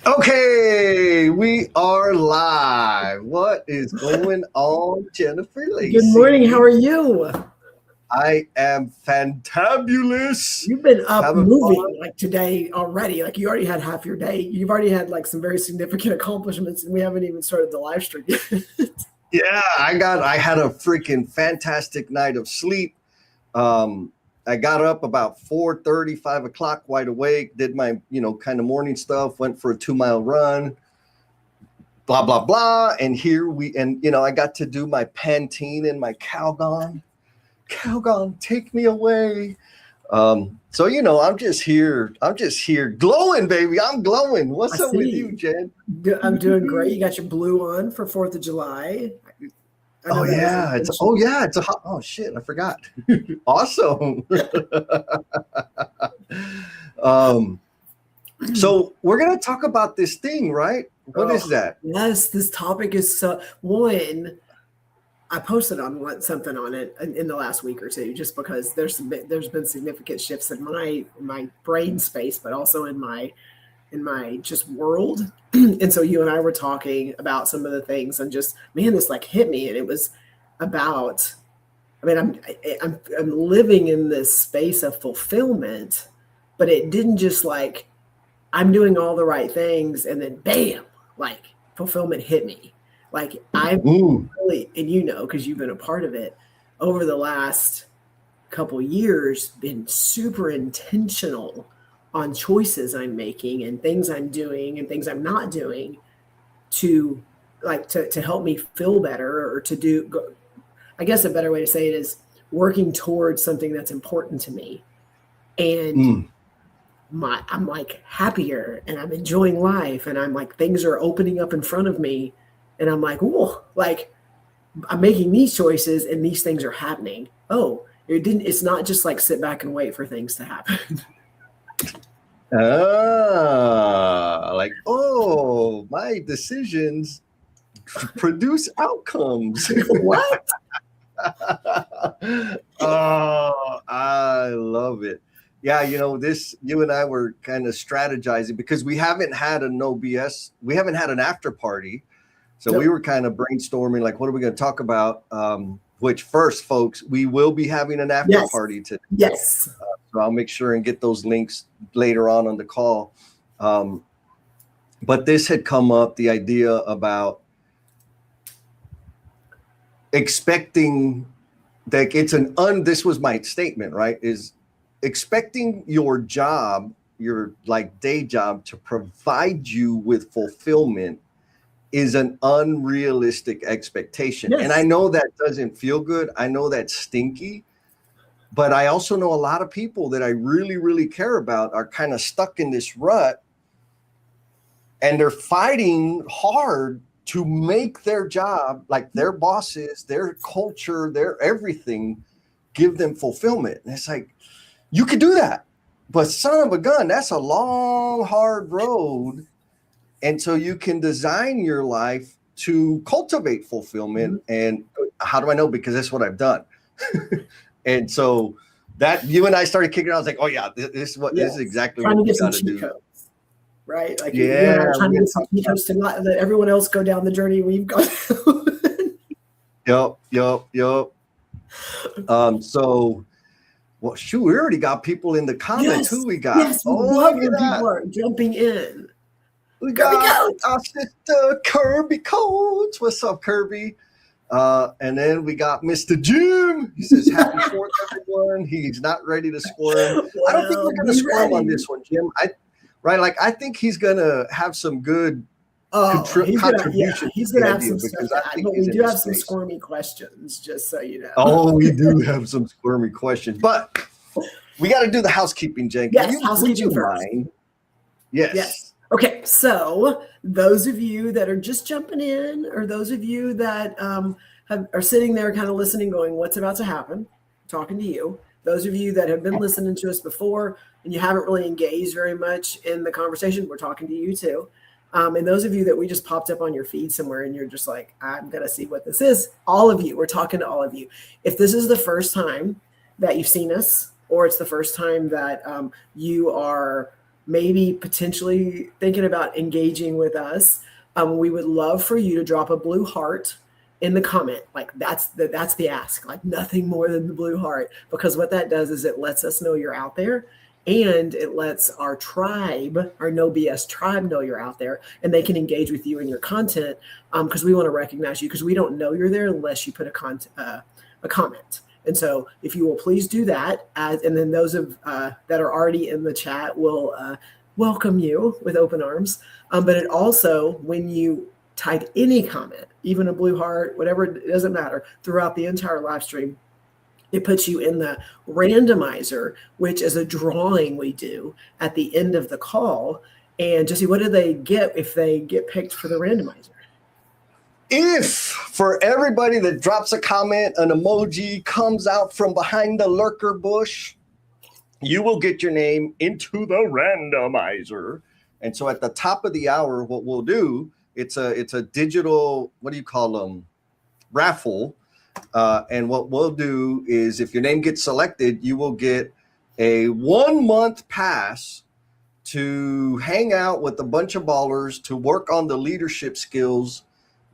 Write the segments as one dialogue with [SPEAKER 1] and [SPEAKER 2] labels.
[SPEAKER 1] Okay, we are live. What is going on, Jennifer
[SPEAKER 2] Good morning. How
[SPEAKER 1] Lacey?
[SPEAKER 2] are you?
[SPEAKER 1] I am fantabulous.
[SPEAKER 2] You've been up
[SPEAKER 1] Having
[SPEAKER 2] moving
[SPEAKER 1] fun.
[SPEAKER 2] like today already. Like you already had half your day. You've already had like some very significant accomplishments, and we haven't even started the live stream yet.
[SPEAKER 1] Yeah, I had a freaking fantastic night of sleep. Um, I got up about 4:30, 5 o'clock, wide awake, did my, kind of morning stuff, went for a 2 mile run, blah, blah, blah. And I got to do my Pantene and my Calgon. Calgon, take me away. So I'm just here. I'm just here glowing, baby. I'm glowing.
[SPEAKER 2] I
[SPEAKER 1] What's up with you,
[SPEAKER 2] see.
[SPEAKER 1] Jen?
[SPEAKER 2] I'm doing great. You got your blue on for 4th of July. I know
[SPEAKER 1] Oh
[SPEAKER 2] that was
[SPEAKER 1] yeah,
[SPEAKER 2] intentional.
[SPEAKER 1] it's a hot. Oh shit, I forgot. Awesome. um, so we're gonna talk about this thing, right? What is
[SPEAKER 2] Oh,
[SPEAKER 1] that?
[SPEAKER 2] yes, this topic is so one. I posted on something on it in the last week or two, just because there's been significant shifts in my brain space, but also in my just world. And so you and I were talking about some of the things, and just man, this like hit me, and it was about. I mean, I'm living in this space of fulfillment, but it didn't just like I'm doing all the right things, and then bam, like fulfillment hit me. Like I've
[SPEAKER 1] Mm,
[SPEAKER 2] really, and because you've been a part of it over the last couple years, been super intentional on choices I'm making and things I'm doing and things I'm not doing to to help me feel better or to do. I guess a better way to say it is working towards something that's important to me. And
[SPEAKER 1] mm.
[SPEAKER 2] I'm like happier, and I'm enjoying life, and I'm like things are opening up in front of me, and I'm like, whoa, like I'm making these choices and these things are happening. Oh, it's not just like sit back and wait for things to happen.
[SPEAKER 1] My decisions produce outcomes.
[SPEAKER 2] What?
[SPEAKER 1] Oh, I love it. Yeah, you and I were kind of strategizing because we haven't had a no BS, we haven't had an after party. So we
[SPEAKER 2] Nope.
[SPEAKER 1] were kind of brainstorming, like, what are we going to talk about? Which first, folks, we will be having an after
[SPEAKER 2] Yes.
[SPEAKER 1] party today.
[SPEAKER 2] Yes.
[SPEAKER 1] So I'll make sure and get those links later on the call. But this had come up, the idea about expecting that this was my statement, right? Is expecting your job, your like day job, to provide you with fulfillment is an unrealistic expectation. And I
[SPEAKER 2] Yes.
[SPEAKER 1] know that doesn't feel good. I know that's stinky. But I also know a lot of people that I really, really care about are kind of stuck in this rut, and they're fighting hard to make their job, like their bosses, their culture, their everything, give them fulfillment. And it's like, you could do that, but son of a gun, that's a long, hard road. And so you can design your life to cultivate fulfillment.
[SPEAKER 2] Mm-hmm.
[SPEAKER 1] And how do I know? Because that's what I've done. And so that you and I started kicking out, I was like, oh yeah, this is
[SPEAKER 2] Yes.
[SPEAKER 1] exactly
[SPEAKER 2] Trying
[SPEAKER 1] what
[SPEAKER 2] to
[SPEAKER 1] we
[SPEAKER 2] get some
[SPEAKER 1] got to
[SPEAKER 2] cheat
[SPEAKER 1] do.
[SPEAKER 2] codes, right? Like you and I
[SPEAKER 1] Yeah,
[SPEAKER 2] are trying
[SPEAKER 1] we're
[SPEAKER 2] to
[SPEAKER 1] gonna
[SPEAKER 2] get some
[SPEAKER 1] talk
[SPEAKER 2] cheat
[SPEAKER 1] about
[SPEAKER 2] codes to not let everyone else go down the journey we've gone.
[SPEAKER 1] Yup. So well, shoot, we already got people in the comments. Who
[SPEAKER 2] Yes.
[SPEAKER 1] we got?
[SPEAKER 2] Yes. We
[SPEAKER 1] Oh,
[SPEAKER 2] love
[SPEAKER 1] look at
[SPEAKER 2] when
[SPEAKER 1] that.
[SPEAKER 2] people are jumping in.
[SPEAKER 1] We
[SPEAKER 2] Kirby
[SPEAKER 1] got
[SPEAKER 2] Coach.
[SPEAKER 1] our sister Kirby Coates. What's up, Kirby? And then we got Mr. Jim. He says, happy 4th, everyone. He's not ready to squirm. I don't think we're
[SPEAKER 2] Well,
[SPEAKER 1] going to
[SPEAKER 2] be
[SPEAKER 1] squirm on
[SPEAKER 2] ready.
[SPEAKER 1] this one, Jim. I think he's going to have some good
[SPEAKER 2] Oh,
[SPEAKER 1] contribution to
[SPEAKER 2] he's
[SPEAKER 1] the
[SPEAKER 2] gonna have
[SPEAKER 1] idea
[SPEAKER 2] some stuff
[SPEAKER 1] because
[SPEAKER 2] to
[SPEAKER 1] I
[SPEAKER 2] add,
[SPEAKER 1] think
[SPEAKER 2] but
[SPEAKER 1] he's
[SPEAKER 2] we
[SPEAKER 1] in
[SPEAKER 2] do
[SPEAKER 1] the
[SPEAKER 2] have some
[SPEAKER 1] space.
[SPEAKER 2] squirmy questions, just so you know.
[SPEAKER 1] Oh, we do have some squirmy questions, but we got to do the housekeeping, Jen.
[SPEAKER 2] Yes,
[SPEAKER 1] Would
[SPEAKER 2] housekeeping
[SPEAKER 1] you
[SPEAKER 2] first.
[SPEAKER 1] mind? Yes.
[SPEAKER 2] Yes. Okay, so those of you that are just jumping in, or those of you that are sitting there kind of listening, going, what's about to happen? Talking to you. Those of you that have been listening to us before and you haven't really engaged very much in the conversation, we're talking to you too. And those of you that we just popped up on your feed somewhere and you're just like, I'm going to see what this is. All of you, we're talking to all of you. If this is the first time that you've seen us, or it's the first time that you are maybe potentially thinking about engaging with us, we would love for you to drop a blue heart in the comment. Like that's the ask, like nothing more than the blue heart, because what that does is it lets us know you're out there, and it lets our tribe, our No BS tribe, know you're out there, and they can engage with you and your content, because we want to recognize you, because we don't know you're there unless you put a comment. And so if you will please do that, and then those of that are already in the chat will welcome you with open arms. But it also, when you type any comment, even a blue heart, whatever, it doesn't matter, throughout the entire live stream, it puts you in the randomizer, which is a drawing we do at the end of the call. And Jesse, what do they get if they get picked for the randomizer?
[SPEAKER 1] If for everybody that drops a comment, an emoji comes out from behind the lurker bush, you will get your name into the randomizer. And so at the top of the hour, what we'll do, it's a digital, what do you call them, raffle. And what we'll do is if your name gets selected, you will get a 1-month pass to hang out with a bunch of ballers, to work on the leadership skills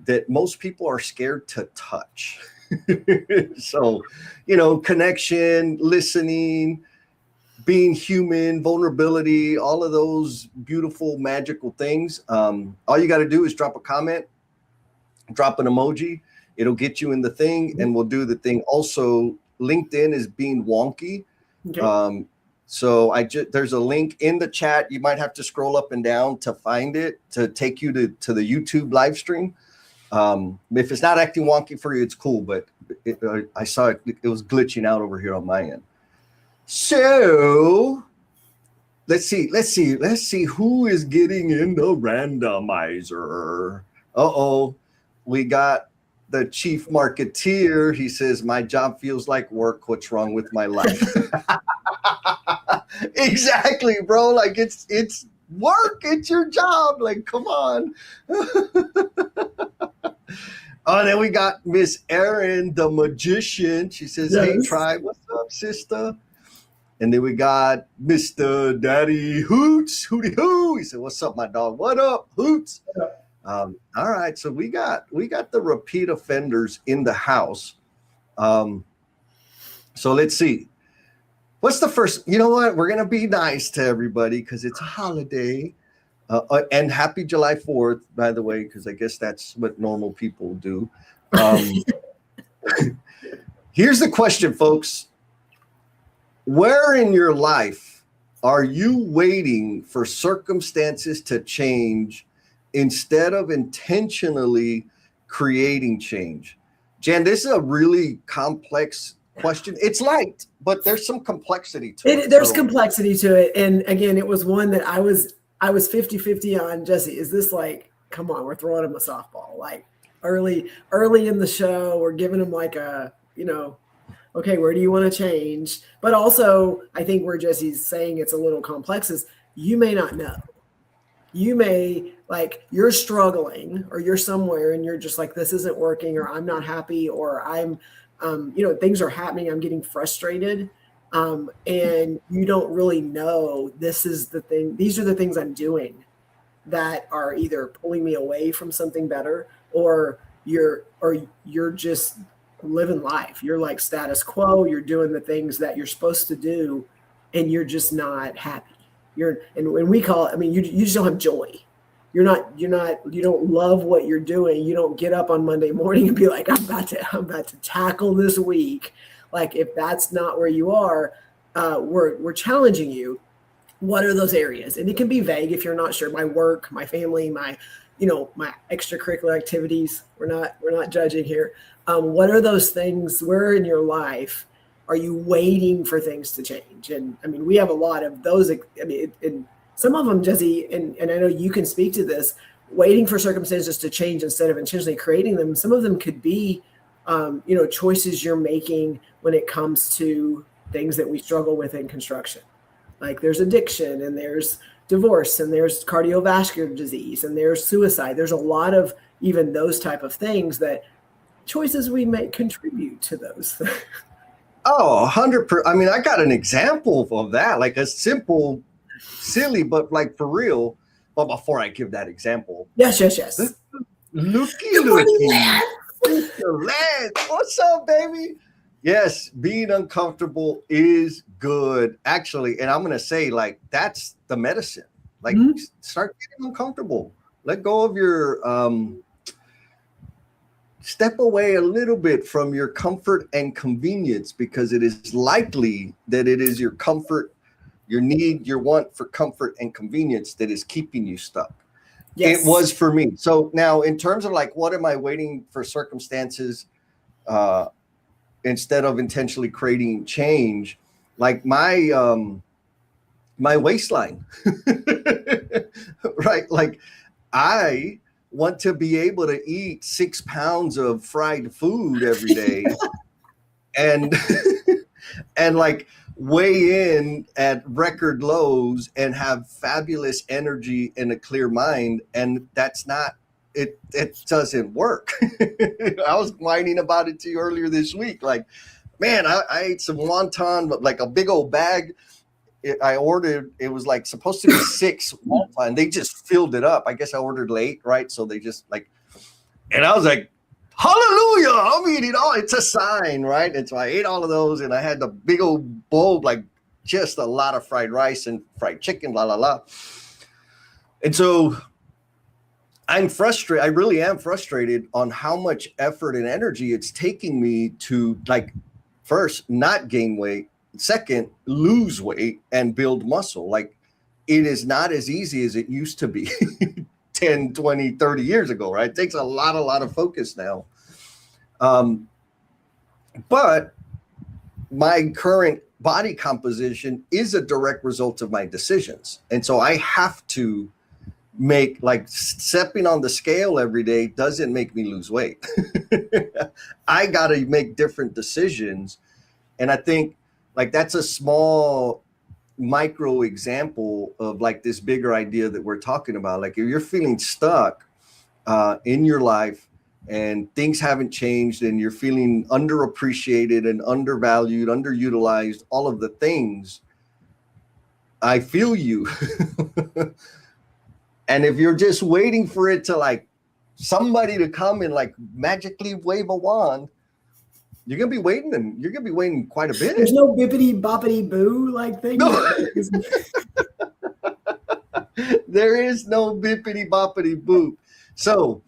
[SPEAKER 1] that most people are scared to touch. So, connection, listening, being human, vulnerability, all of those beautiful, magical things. All you got to do is drop a comment, drop an emoji. It'll get you in the thing, and we'll do the thing. Also, LinkedIn is being wonky. Okay. So there's a link in the chat. You might have to scroll up and down to find it, to take you to the YouTube live stream. If it's not acting wonky for you, it's cool. But I saw it was glitching out over here on my end. So let's see who is getting in the randomizer. We got the chief marketeer. He says, my job feels like work. What's wrong with my life? Exactly, bro. Like it's work. It's your job. Like, come on. Oh, then we got Miss Erin, the magician. She says, yes. Hey, tribe. What's up, sister? And then we got Mr. Daddy Hoots, Hootie Hoo. He said, what's up, my dog? What up, Hoots? All right, so we got the repeat offenders in the house. So let's see. What's the first? You know what? We're gonna be nice to everybody because it's a holiday, and happy July 4th, by the way, because I guess that's what normal people do. Here's the question, folks. Where in your life are you waiting for circumstances to change instead of intentionally creating change? Jan, this is a really complex question. It's light, but there's some complexity to it.
[SPEAKER 2] There's complexity to it. And again, it was one that I was 50-50 on. Jesse, is this like, come on, we're throwing him a softball, like early in the show, we're giving him like a, okay, where do you want to change? But also, I think where Jesse's saying it's a little complex is you may not know. You may, like, you're struggling or you're somewhere and you're just like, this isn't working, or I'm not happy, or I'm, things are happening. I'm getting frustrated. And you don't really know this is the thing. These are the things I'm doing that are either pulling me away from something better, or you're just living life. You're like status quo. You're doing the things that you're supposed to do, and you're just not happy. And when we call it, you just don't have joy. You don't love what you're doing. You don't get up on Monday morning and be like, I'm about to tackle this week. Like, if that's not where you are, we're challenging you. What are those areas? And it can be vague if you're not sure. My work, my family, my extracurricular activities. We're not judging here. What are those things? Where in your life are you waiting for things to change? And we have a lot of those. And some of them, Jesse, and I know you can speak to this, waiting for circumstances to change instead of intentionally creating them. Some of them could be, choices you're making when it comes to things that we struggle with in construction. Like there's addiction, and there's divorce, and there's cardiovascular disease, and there's suicide. There's a lot of even those type of things that choices we make contribute to those.
[SPEAKER 1] Oh, 100%. I got an example of that, like a simple silly, but like for real. But before I give that example,
[SPEAKER 2] Yes.
[SPEAKER 1] looky,
[SPEAKER 2] Good morning,
[SPEAKER 1] looky,
[SPEAKER 2] Lance.
[SPEAKER 1] Lance, what's up, baby? Yes, being uncomfortable is good, actually. And I'm gonna say, like, that's the medicine. Like, start getting uncomfortable. Let go of your step away a little bit from your comfort and convenience, because it is likely that it is your comfort, your need, your want for comfort and convenience that is keeping you stuck.
[SPEAKER 2] Yes.
[SPEAKER 1] It was for me. So now, in terms of like, what am I waiting for circumstances instead of intentionally creating change? Like my waistline, right? Like I want to be able to eat 6 pounds of fried food every day and and like weigh in at record lows and have fabulous energy and a clear mind. And that's not it. It doesn't work. I was whining about it to you earlier this week. Like, man, I ate some wonton, but like a big old bag. I ordered, it was like supposed to be 6 wonton. They just filled it up. I guess I ordered late, right? So they just like, and I was like, hallelujah, I'm eating all. It's a sign, right? And so I ate all of those, and I had the big old bowl, like just a lot of fried rice and fried chicken, la la la. And so I'm frustrated. I really am frustrated on how much effort and energy it's taking me to, like, first, not gain weight, second, lose weight and build muscle. Like, it is not as easy as it used to be 10, 20, 30 years ago, right? It takes a lot of focus now. But my current body composition is a direct result of my decisions. And so I have to make, like, stepping on the scale every day doesn't make me lose weight. I got to make different decisions. And I think, like, that's a small micro example of like this bigger idea that we're talking about. Like, if you're feeling stuck in your life and things haven't changed and you're feeling underappreciated and undervalued, underutilized, all of the things, I feel you. And if you're just waiting for it to, like, somebody to come and like magically wave a wand, you're gonna be waiting, and you're gonna be waiting quite a bit.
[SPEAKER 2] There's no bippity boppity boo like thing.
[SPEAKER 1] No. There is no bippity boppity boop. So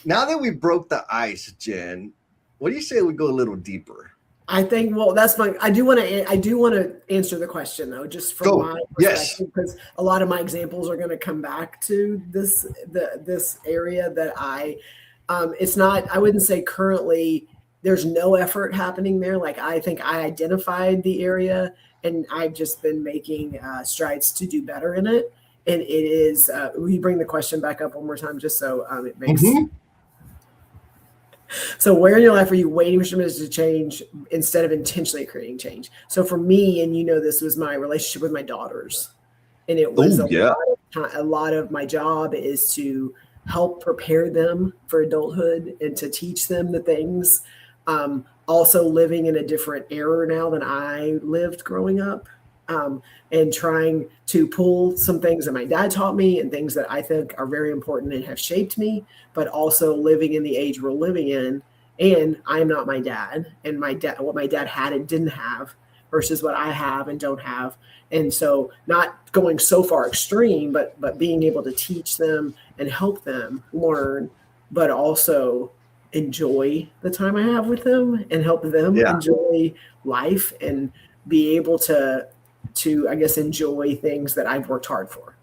[SPEAKER 1] now that we broke the ice, Jen, what do you say we go a little deeper?
[SPEAKER 2] I think, well, that's my, I do want to answer the question though, just from my perspective, because a lot of my examples are going to come back to this area that it's not, I wouldn't say currently there's no effort happening there. Like, I think I identified the area and I've just been making strides to do better in it. And it is, will you bring the question back up one more time, just so it makes So where in your life are you waiting for something to change instead of intentionally creating change? So for me, and you know, this was my relationship with my daughters. And it was a lot of my job is to help prepare them for adulthood and to teach them the things. Also living in a different era now than I lived growing up. And trying to pull some things that my dad taught me and things that I think are very important and have shaped me, but also living in the age we're living in. And I'm not my dad, and what my dad had and didn't have versus what I have and don't have. And so not going so far extreme, but being able to teach them and help them learn, but also enjoy the time I have with them and help them enjoy life and be able to I guess enjoy things that I've worked hard for.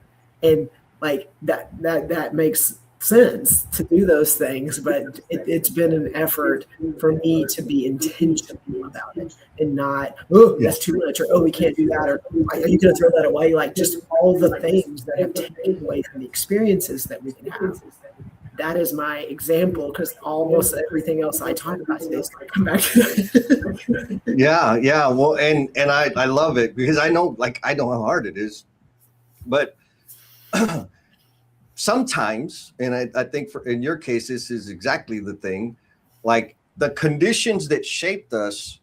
[SPEAKER 2] And like that makes sense to do those things, but it's been an effort for me to be intentional about it and not, that's too much, or we can't do that, or are you going to throw that away? Like, just all the things that have taken away from the experiences that we can have. That is my example, because almost everything else I talk about today is going to come back to that.
[SPEAKER 1] Yeah. Well, and I love it, because I know how hard it is, but sometimes, and I think in your case, this is exactly the thing, like, the conditions that shaped us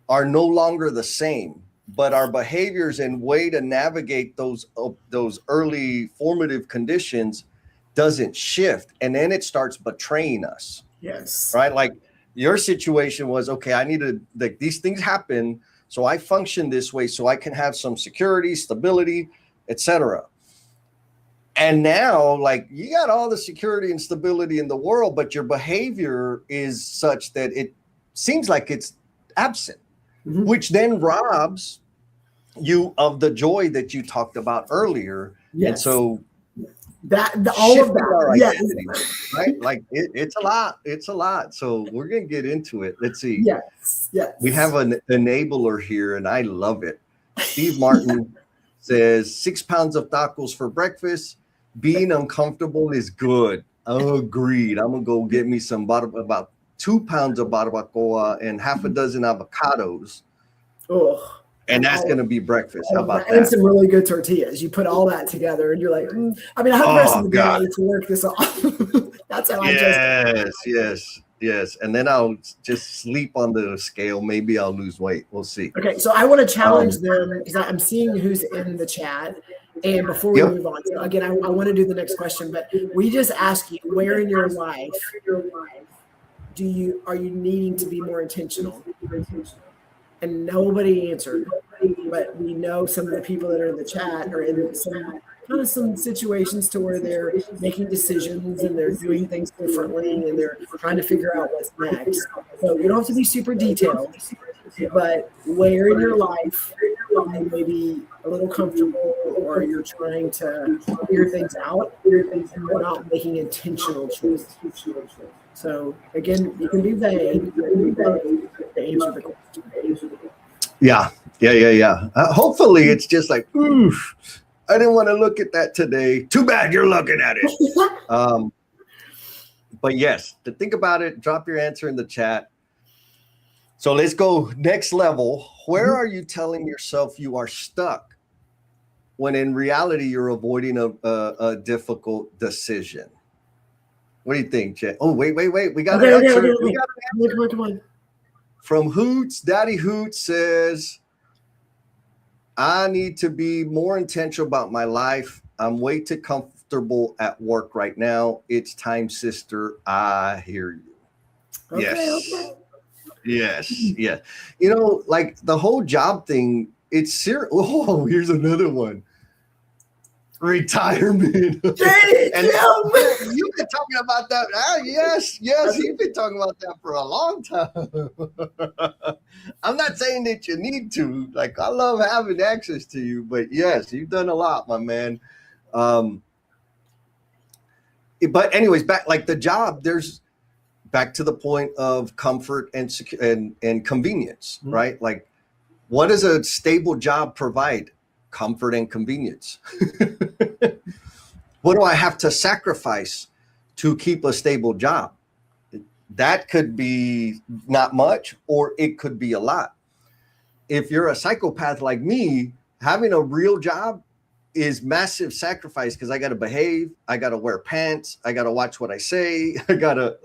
[SPEAKER 1] are no longer the same but our behaviors and way to navigate those early formative conditions doesn't shift, and then it starts betraying us.
[SPEAKER 2] Yes.
[SPEAKER 1] Right? Like your situation was, okay, I needed, like, these things happen, so I function this way so I can have some security, stability, etc. And now, like, you got all the security and stability in the world, but your behavior is such that it seems like it's absent, which then robs you of the joy that you talked about earlier.
[SPEAKER 2] Yes.
[SPEAKER 1] And so
[SPEAKER 2] all of that,
[SPEAKER 1] yes, right? Like it's a lot. It's a lot. So we're gonna get into it. Let's see.
[SPEAKER 2] Yes.
[SPEAKER 1] We have an enabler here, and I love it. Steve Martin says 6 pounds of tacos for breakfast. Being uncomfortable is good. Agreed. I'm gonna go get me some about 2 pounds of barbacoa and half a dozen avocados.
[SPEAKER 2] Oh.
[SPEAKER 1] And that's going to be breakfast. How about that?
[SPEAKER 2] And some really good tortillas. You put all that together and you're like, I mean, I have the rest of the day to work this off. That's how I just. Yes. And then I'll just sleep on the scale. Maybe I'll lose weight. We'll see. Okay. So I want to challenge them because I'm seeing who's in the chat. And before we move on, so again, I want to do the next question, but we just ask you, where in your life are you needing to be more intentional? And nobody answered, but we know some of the people that are in the chat are in some situations to where they're making decisions and they're doing things differently and they're trying to figure out what's next. So you don't have to be super detailed, but where in your life are you maybe a little comfortable or you're trying to figure things out and you're not making intentional choices. So again, you can be vague to answer the question.
[SPEAKER 1] Yeah. Hopefully it's just like, oof, I didn't want to look at that today. Too bad you're looking at it. But yes, to think about it, drop your answer in the chat. So let's go next level. Where are you telling yourself you are stuck when in reality you're avoiding a difficult decision? What do you think, Chet? Oh, wait. We got an answer.
[SPEAKER 2] Come on.
[SPEAKER 1] From Hoots, Daddy Hoots says, I need to be more intentional about my life. I'm way too comfortable at work right now. It's time, sister. I hear you.
[SPEAKER 2] Okay.
[SPEAKER 1] Yes. You know, like the whole job thing, it's serious. Oh, here's another one. Retirement. And you've been talking about that. Yes, you've been talking about that for a long time. I'm not saying that you need to. Like, I love having access to you, but yes, you've done a lot, my man. But anyways, back like the job, there's back to the point of comfort and convenience, right? Like, what does a stable job provide? Comfort and convenience. What do I have to sacrifice to keep a stable job? That could be not much, or it could be a lot. If you're a psychopath like me, having a real job is massive sacrifice because I got to behave. I got to wear pants. I got to watch what I say. I got to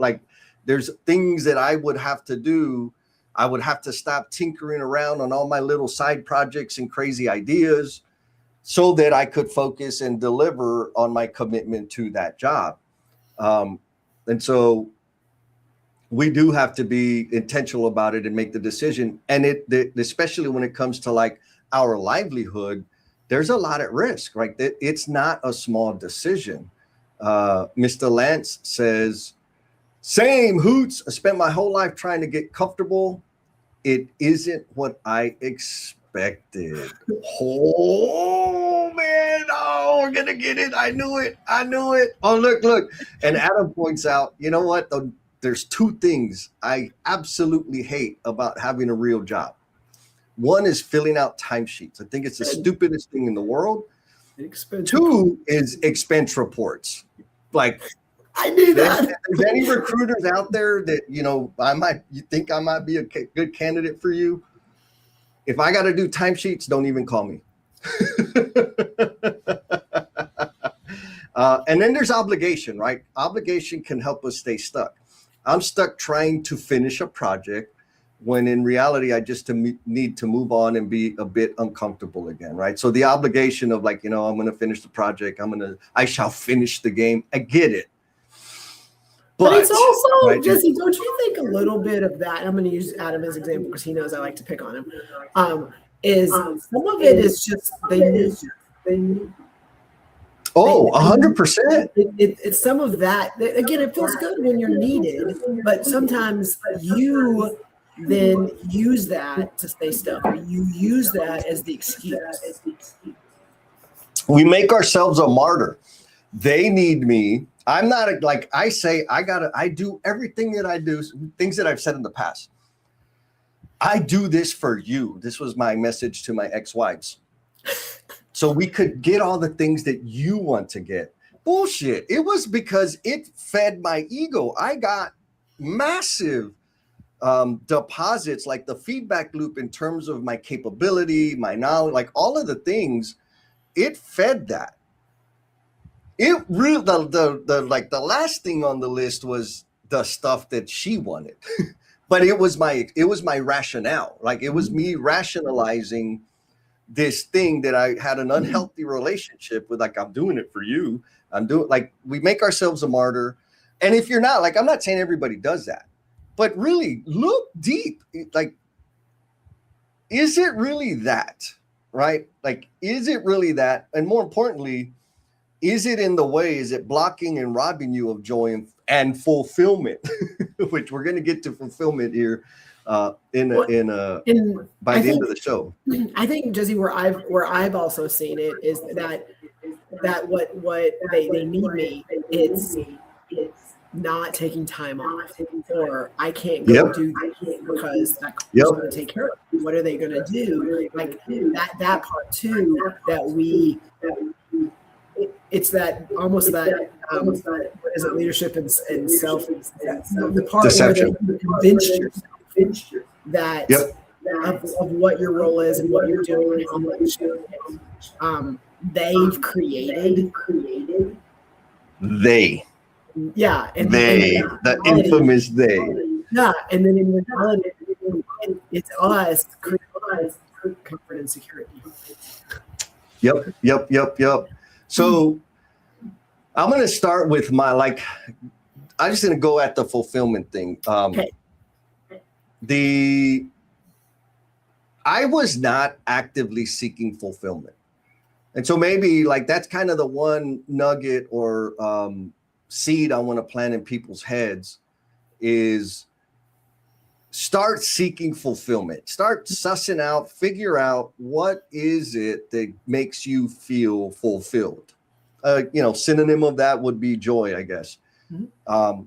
[SPEAKER 1] there's things that I would have to do. I would have to stop tinkering around on all my little side projects and crazy ideas so that I could focus and deliver on my commitment to that job. And so we do have to be intentional about it and make the decision. And especially when it comes to like our livelihood, there's a lot at risk, right? It's not a small decision. Mr. Lance says, same Hoots. I spent my whole life trying to get comfortable. It isn't what I expected. Oh man, we're gonna get it. I knew it. Oh, look. And Adam points out, you know what? There's two things I absolutely hate about having a real job. One is filling out timesheets. I think it's the stupidest thing in the world. Two is expense reports. Like,
[SPEAKER 2] I knew that.
[SPEAKER 1] If there's any recruiters out there that, you think I might be a good candidate for you, if I got to do timesheets, don't even call me. And then there's obligation, right? Obligation can help us stay stuck. I'm stuck trying to finish a project when in reality, I just need to move on and be a bit uncomfortable again, right? So the obligation of like, I'm going to finish the project. I shall finish the game. I get it.
[SPEAKER 2] But it's also,
[SPEAKER 1] right?
[SPEAKER 2] Jesse, don't you think a little bit of that, I'm going to use Adam as an example because he knows I like to pick on him, is some of it is just they need.
[SPEAKER 1] Oh, 100%.
[SPEAKER 2] It's some of that. Again, it feels good when you're needed, but sometimes you then use that to say stuff. You use that as the excuse.
[SPEAKER 1] We make ourselves a martyr. They need me. I'm not like I say, I do everything that I do, things that I've said in the past. I do this for you. This was my message to my ex-wives. So we could get all the things that you want to get. Bullshit. It was because it fed my ego. I got massive deposits, like the feedback loop in terms of my capability, my knowledge, like all of the things. It fed that. It really the last thing on the list was the stuff that she wanted. But it was my rationale. Like it was me rationalizing this thing that I had an unhealthy relationship with. Like, I'm doing it for you. We make ourselves a martyr. And if you're not, like, I'm not saying everybody does that, but really look deep. Like, is it really that, right? Like, is it really that? And more importantly, is it in the way, is it blocking and robbing you of joy and fulfillment, which we're going to get to fulfillment here by the end of the show.
[SPEAKER 2] I think, Jesse, where I've also seen it is that what they need me, it's not taking time off, or I can't go do that because that is going to take care of it. What are they going to do? Like that part too, it's that almost that what is it, leadership and self, the part
[SPEAKER 1] deception.
[SPEAKER 2] where they convince yourself that of what your role is and what you're doing and how much they've created.
[SPEAKER 1] They.
[SPEAKER 2] Yeah. And
[SPEAKER 1] the infamous they.
[SPEAKER 2] Yeah. And then in reality, it's us creating comfort and security.
[SPEAKER 1] Yep. So I'm going to start with I'm just going to go at the fulfillment thing.
[SPEAKER 2] Okay.
[SPEAKER 1] I was not actively seeking fulfillment. And so maybe like that's kind of the one nugget or seed I want to plant in people's heads is start seeking fulfillment. Start sussing out, figure out what is it that makes you feel fulfilled. Synonym of that would be joy, I guess. Mm-hmm.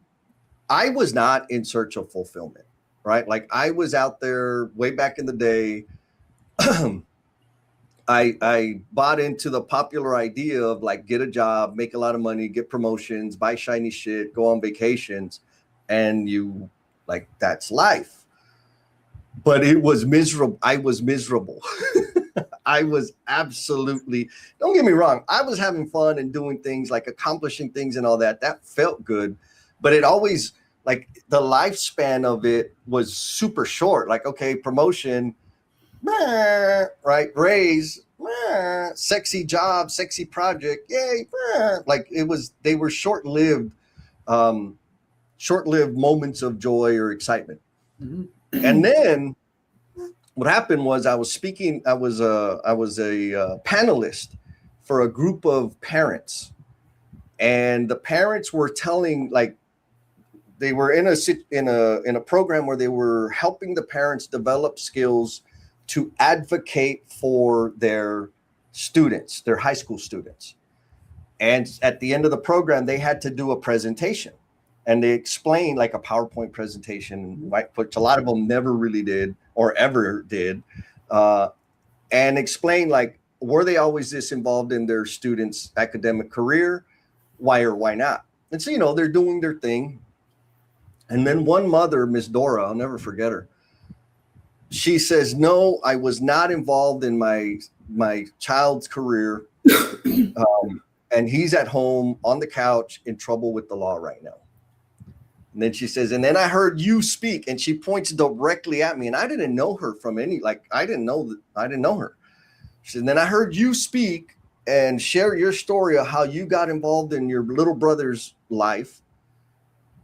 [SPEAKER 1] I was not in search of fulfillment. Right? Like I was out there way back in the day. I bought into the popular idea of like, get a job, make a lot of money, get promotions, buy shiny shit, go on vacations. And that's life. But it was miserable. I was miserable. I was absolutely, don't get me wrong. I was having fun and doing things, like accomplishing things and all that. That felt good. But it always, like the lifespan of it was super short. Like, okay, promotion, right? Raise, sexy job, sexy project, yay. Like they were short-lived moments of joy or excitement. Mm-hmm. And then what happened was I was a panelist for a group of parents, and the parents were telling, like, they were in a program where they were helping the parents develop skills to advocate for their students, their high school students. And at the end of the program, they had to do a presentation, and they explained, like, a PowerPoint presentation, which a lot of them never really did or ever did, and explain, like, were they always this involved in their students' academic career? Why or why not? And so, they're doing their thing. And then one mother, Miss Dora, I'll never forget her. She says, "No, I was not involved in my child's career, and he's at home on the couch in trouble with the law right now." And then she says, and then I heard you speak, and she points directly at me. And I didn't know her from I didn't know her. She said, and then I heard you speak and share your story of how you got involved in your little brother's life.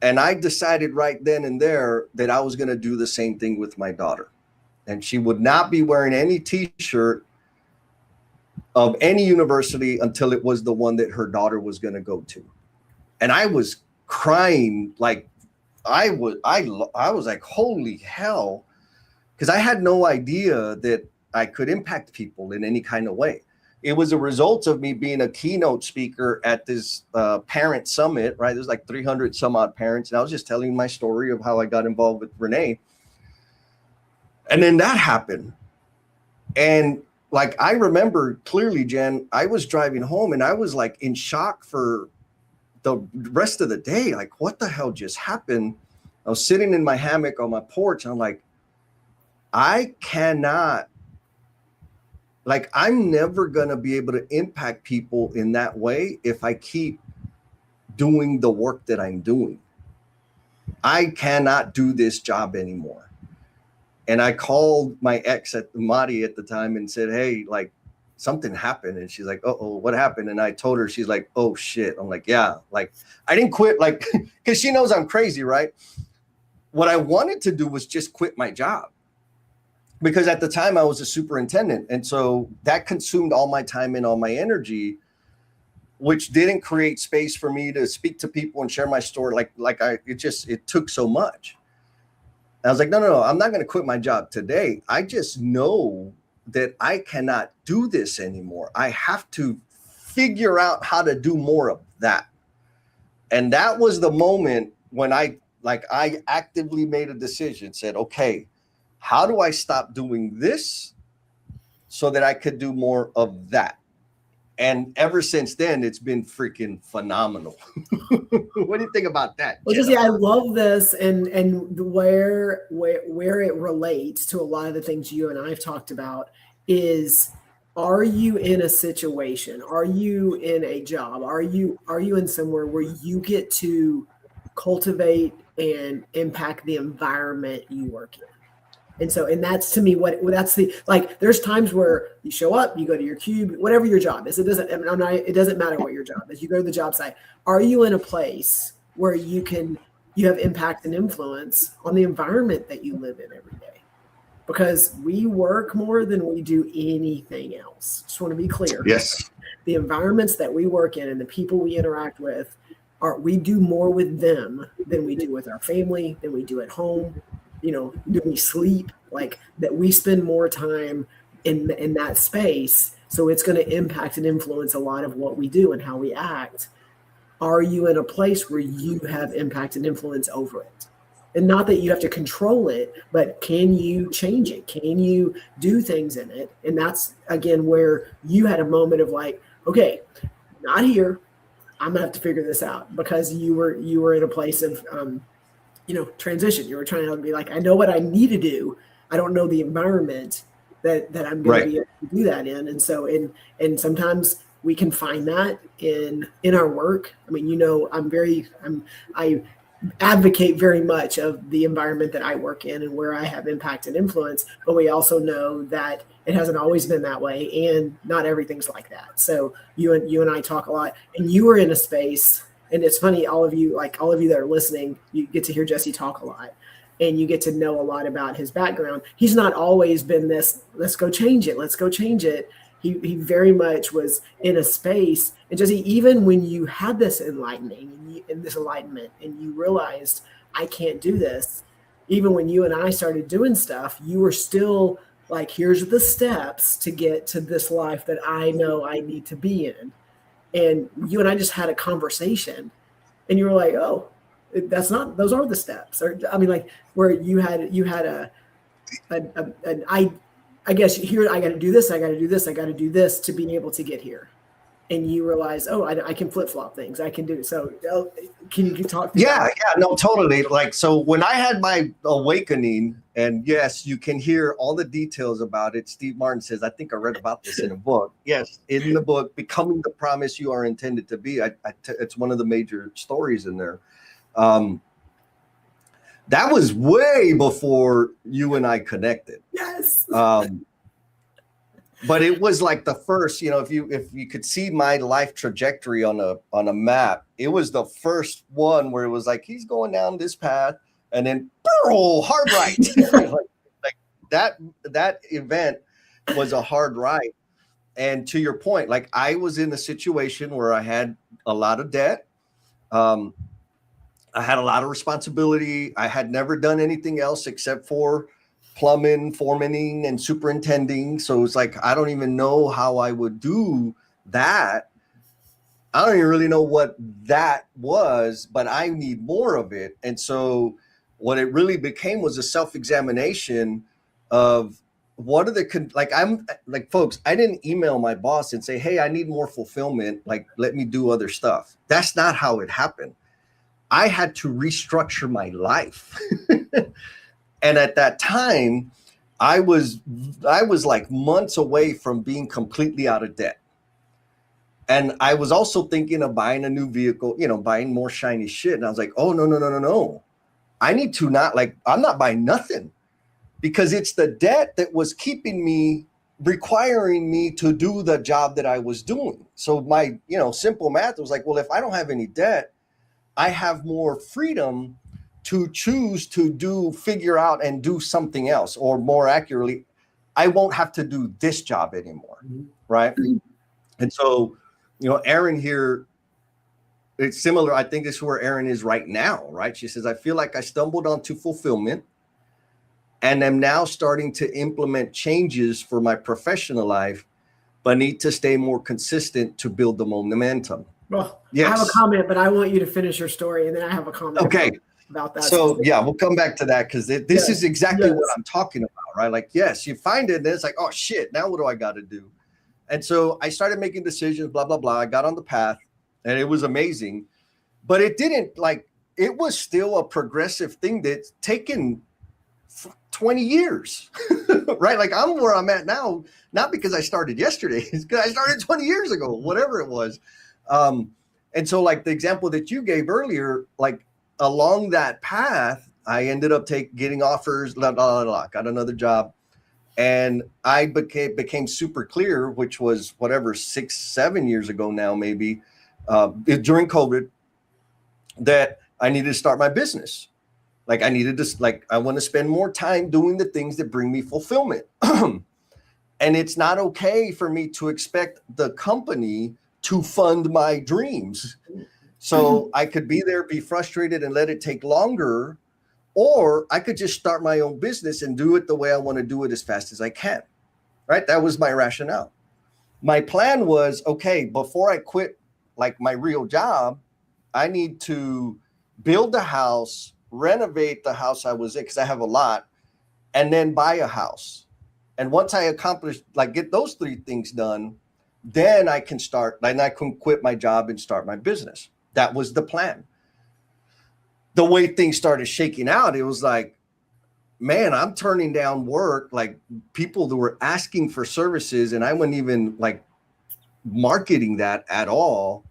[SPEAKER 1] And I decided right then and there that I was going to do the same thing with my daughter. And she would not be wearing any t-shirt of any university until it was the one that her daughter was going to go to. And I was crying like I was like, holy hell, because I had no idea that I could impact people in any kind of way. It was a result of me being a keynote speaker at this parent summit, right? There's like 300 some odd parents. And I was just telling my story of how I got involved with Renee. And then that happened. And like, I remember clearly, Jen, I was driving home and I was like in shock for the rest of the day. Like, what the hell just happened? I was sitting in my hammock on my porch. And I'm like, I'm never going to be able to impact people in that way if I keep doing the work that I'm doing. I cannot do this job anymore. And I called my ex at Madi at the time and said, hey, like something happened. And she's like, uh-oh, what happened? And I told her, she's like, oh shit. I'm like, yeah, like I didn't quit, like, because she knows I'm crazy, right? What I wanted to do was just quit my job. Because at the time I was a superintendent. And so that consumed all my time and all my energy, which didn't create space for me to speak to people and share my story. It took so much. I was like, no, I'm not going to quit my job today. I just know that I cannot do this anymore. I have to figure out how to do more of that. And that was the moment when I actively made a decision, said, okay, how do I stop doing this so that I could do more of that? And ever since then, it's been freaking phenomenal. What do you think about that?
[SPEAKER 2] Well, just, yeah, I love this, and where it relates to a lot of the things you and I have talked about is, are you in a situation? Are you in a job? Are you in somewhere where you get to cultivate and impact the environment you work in? And so, and that's to me there's times where you show up, you go to your cube, whatever your job is. It doesn't matter what your job is. You go to the job site. Are you in a place where you have impact and influence on the environment that you live in every day? Because we work more than we do anything else. Just want to be clear.
[SPEAKER 1] Yes.
[SPEAKER 2] The environments that we work in and the people we interact with, we do more with them than we do with our family, than we do at home. Do we sleep? Like that, we spend more time in that space. So it's going to impact and influence a lot of what we do and how we act. Are you in a place where you have impact and influence over it? And not that you have to control it, but can you change it? Can you do things in it? And that's, again, where you had a moment of like, okay, not here. I'm going to have to figure this out, because you were in a place of, transition. You were trying to be like, I know what I need to do. I don't know the environment that I'm going to be able to do that in. And so, and sometimes we can find that in our work. I mean, I advocate very much of the environment that I work in and where I have impact and influence, but we also know that it hasn't always been that way, and not everything's like that. So you and I talk a lot, and you were in a space. And it's funny, all of you that are listening, you get to hear Jesse talk a lot, and you get to know a lot about his background. He's not always been this, let's go change it. He very much was in a space. And Jesse, even when you had this enlightening and this enlightenment, and you realized, I can't do this, even when you and I started doing stuff, you were still like, here's the steps to get to this life that I know I need to be in. And you and I just had a conversation, and you were like, "Oh, those are the steps." Or I mean, like where you had I guess here I got to do this, I got to do this, I got to do this to be able to get here. And you realize, oh, I can flip flop things. I can do so. Can you talk?
[SPEAKER 1] Yeah, no, totally. Like, so when I had my awakening, and yes, you can hear all the details about it. Steve Martin says, I think I read about this in a book. Yes, in the book, Becoming the Promise You Are Intended to Be. It's one of the major stories in there. That was way before you and I connected.
[SPEAKER 2] Yes.
[SPEAKER 1] But it was like the first, if you could see my life trajectory on a map, it was the first one where it was like he's going down this path, and then hard right. like that event was a hard right. And to your point, like I was in a situation where I had a lot of debt. I had a lot of responsibility. I had never done anything else except for plumbing, foremanning, and superintending. So it's like, I don't even know how I would do that. I don't even really know what that was, but I need more of it. And so what it really became was a self-examination of what are the, folks, I didn't email my boss and say, hey, I need more fulfillment. Like, let me do other stuff. That's not how it happened. I had to restructure my life. And at that time, I was like months away from being completely out of debt. And I was also thinking of buying a new vehicle, buying more shiny shit. And I was like, oh, no. I need to I'm not buying nothing, because it's the debt that was requiring me to do the job that I was doing. So my, simple math was like, well, if I don't have any debt, I have more freedom to choose to figure out and do something else, or more accurately, I won't have to do this job anymore. Right. And so, Erin here, it's similar. I think this is where Erin is right now. Right. She says, I feel like I stumbled onto fulfillment and am now starting to implement changes for my professional life, but need to stay more consistent to build the momentum.
[SPEAKER 2] Well, yes. I have a comment, but I want you to finish your story, and then I have a comment.
[SPEAKER 1] Okay.
[SPEAKER 2] About that.
[SPEAKER 1] So yeah, we'll come back to that, because this is exactly what I'm talking about, right? Like, yes, you find it and it's like, oh shit, now what do I got to do? And so I started making decisions, blah, blah, blah. I got on the path and it was amazing, but it was still a progressive thing that's taken 20 years, right? Like I'm where I'm at now, not because I started yesterday, it's because I started 20 years ago, whatever it was. And so like the example that you gave earlier, like, along that path, I ended up getting offers, got another job. And I became super clear, which was 6-7 years ago now, maybe, during COVID, that I needed to start my business. Like I want to spend more time doing the things that bring me fulfillment. And it's not okay for me to expect the company to fund my dreams. So I could be there, be frustrated, and let it take longer, or I could just start my own business and do it the way I want to do it as fast as I can, right? That was my rationale. My plan was, okay, before I quit like my real job, I need to build a house, renovate the house I was in, because I have a lot, and then buy a house. And once I accomplish, get those 3 things done, then I can start, and I can quit my job and start my business. That was the plan. The way things started shaking out, it was like, man, I'm turning down work, like people that were asking for services, and I wasn't even like marketing that at all.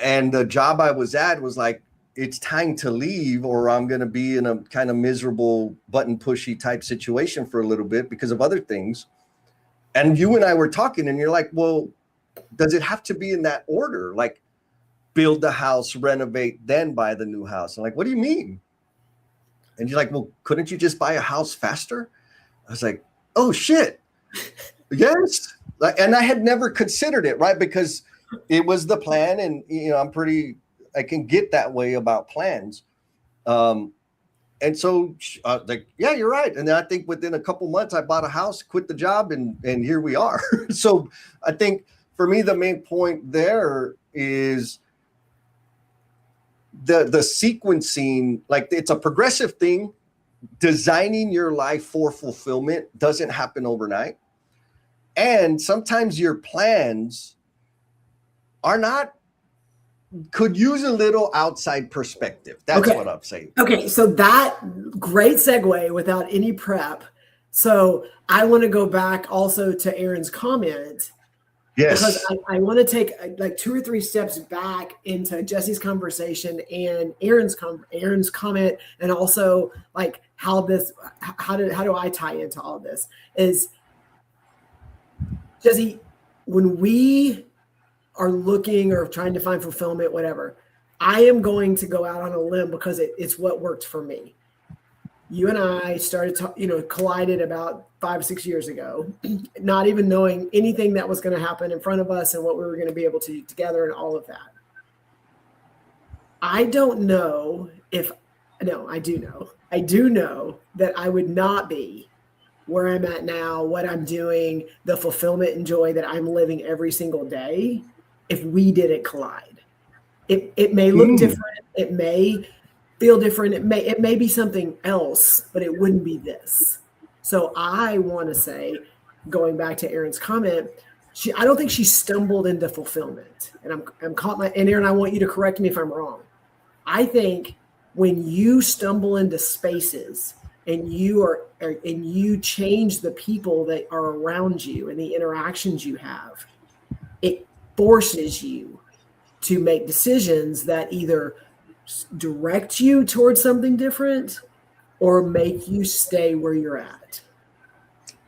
[SPEAKER 1] And the job I was at was like, it's time to leave, or I'm going to be in a kind of miserable button pushy type situation for a little bit because of other things. And you and I were talking, and you're like, well, does it have to be in that order? Like, build the house, renovate, then buy the new house. I'm like, what do you mean? And you're like, well, couldn't you just buy a house faster? I was like, oh shit. Yes. And I had never considered it, right? Because it was the plan, and I can get that way about plans. And so yeah, you're right. And then I think within a couple months I bought a house, quit the job, and here we are. So I think for me, the main point there is the sequencing, like it's a progressive thing. Designing your life for fulfillment doesn't happen overnight. And sometimes your plans could use a little outside perspective. That's what I'm saying.
[SPEAKER 2] Okay. So that great segue without any prep. So I want to go back also to Aaron's comment.
[SPEAKER 1] Yes.
[SPEAKER 2] Because I want to take like 2 or 3 steps back into Jesse's conversation and Aaron's comment, and also like how do I tie into all of this? Is Jesse, when we are looking or trying to find fulfillment, whatever, I am going to go out on a limb because it's what worked for me. You and I started, collided about 5 or 6 years ago, not even knowing anything that was going to happen in front of us and what we were going to be able to do together and all of that. I don't know I do know. I do know that I would not be where I'm at now, what I'm doing, the fulfillment and joy that I'm living every single day if we didn't collide. It may look different. It may feel different. It may be something else, but it wouldn't be this. So I want to say, going back to Aaron's comment, I don't think she stumbled into fulfillment. And and Aaron, I want you to correct me if I'm wrong. I think when you stumble into spaces and you change the people that are around you and the interactions you have, it forces you to make decisions that either direct you towards something different or make you stay where you're at.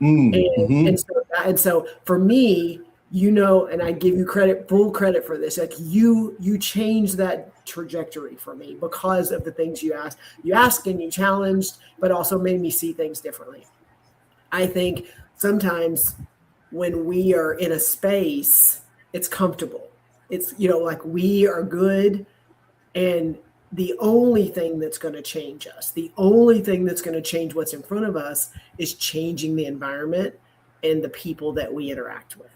[SPEAKER 2] And so for me, and I give you full credit for this, like you changed that trajectory for me because of the things you asked and you challenged, but also made me see things differently. I think sometimes when we are in a space, it's comfortable. It's, like we are good, and the only thing that's going to change us, the only thing that's going to change what's in front of us is changing the environment and the people that we interact with.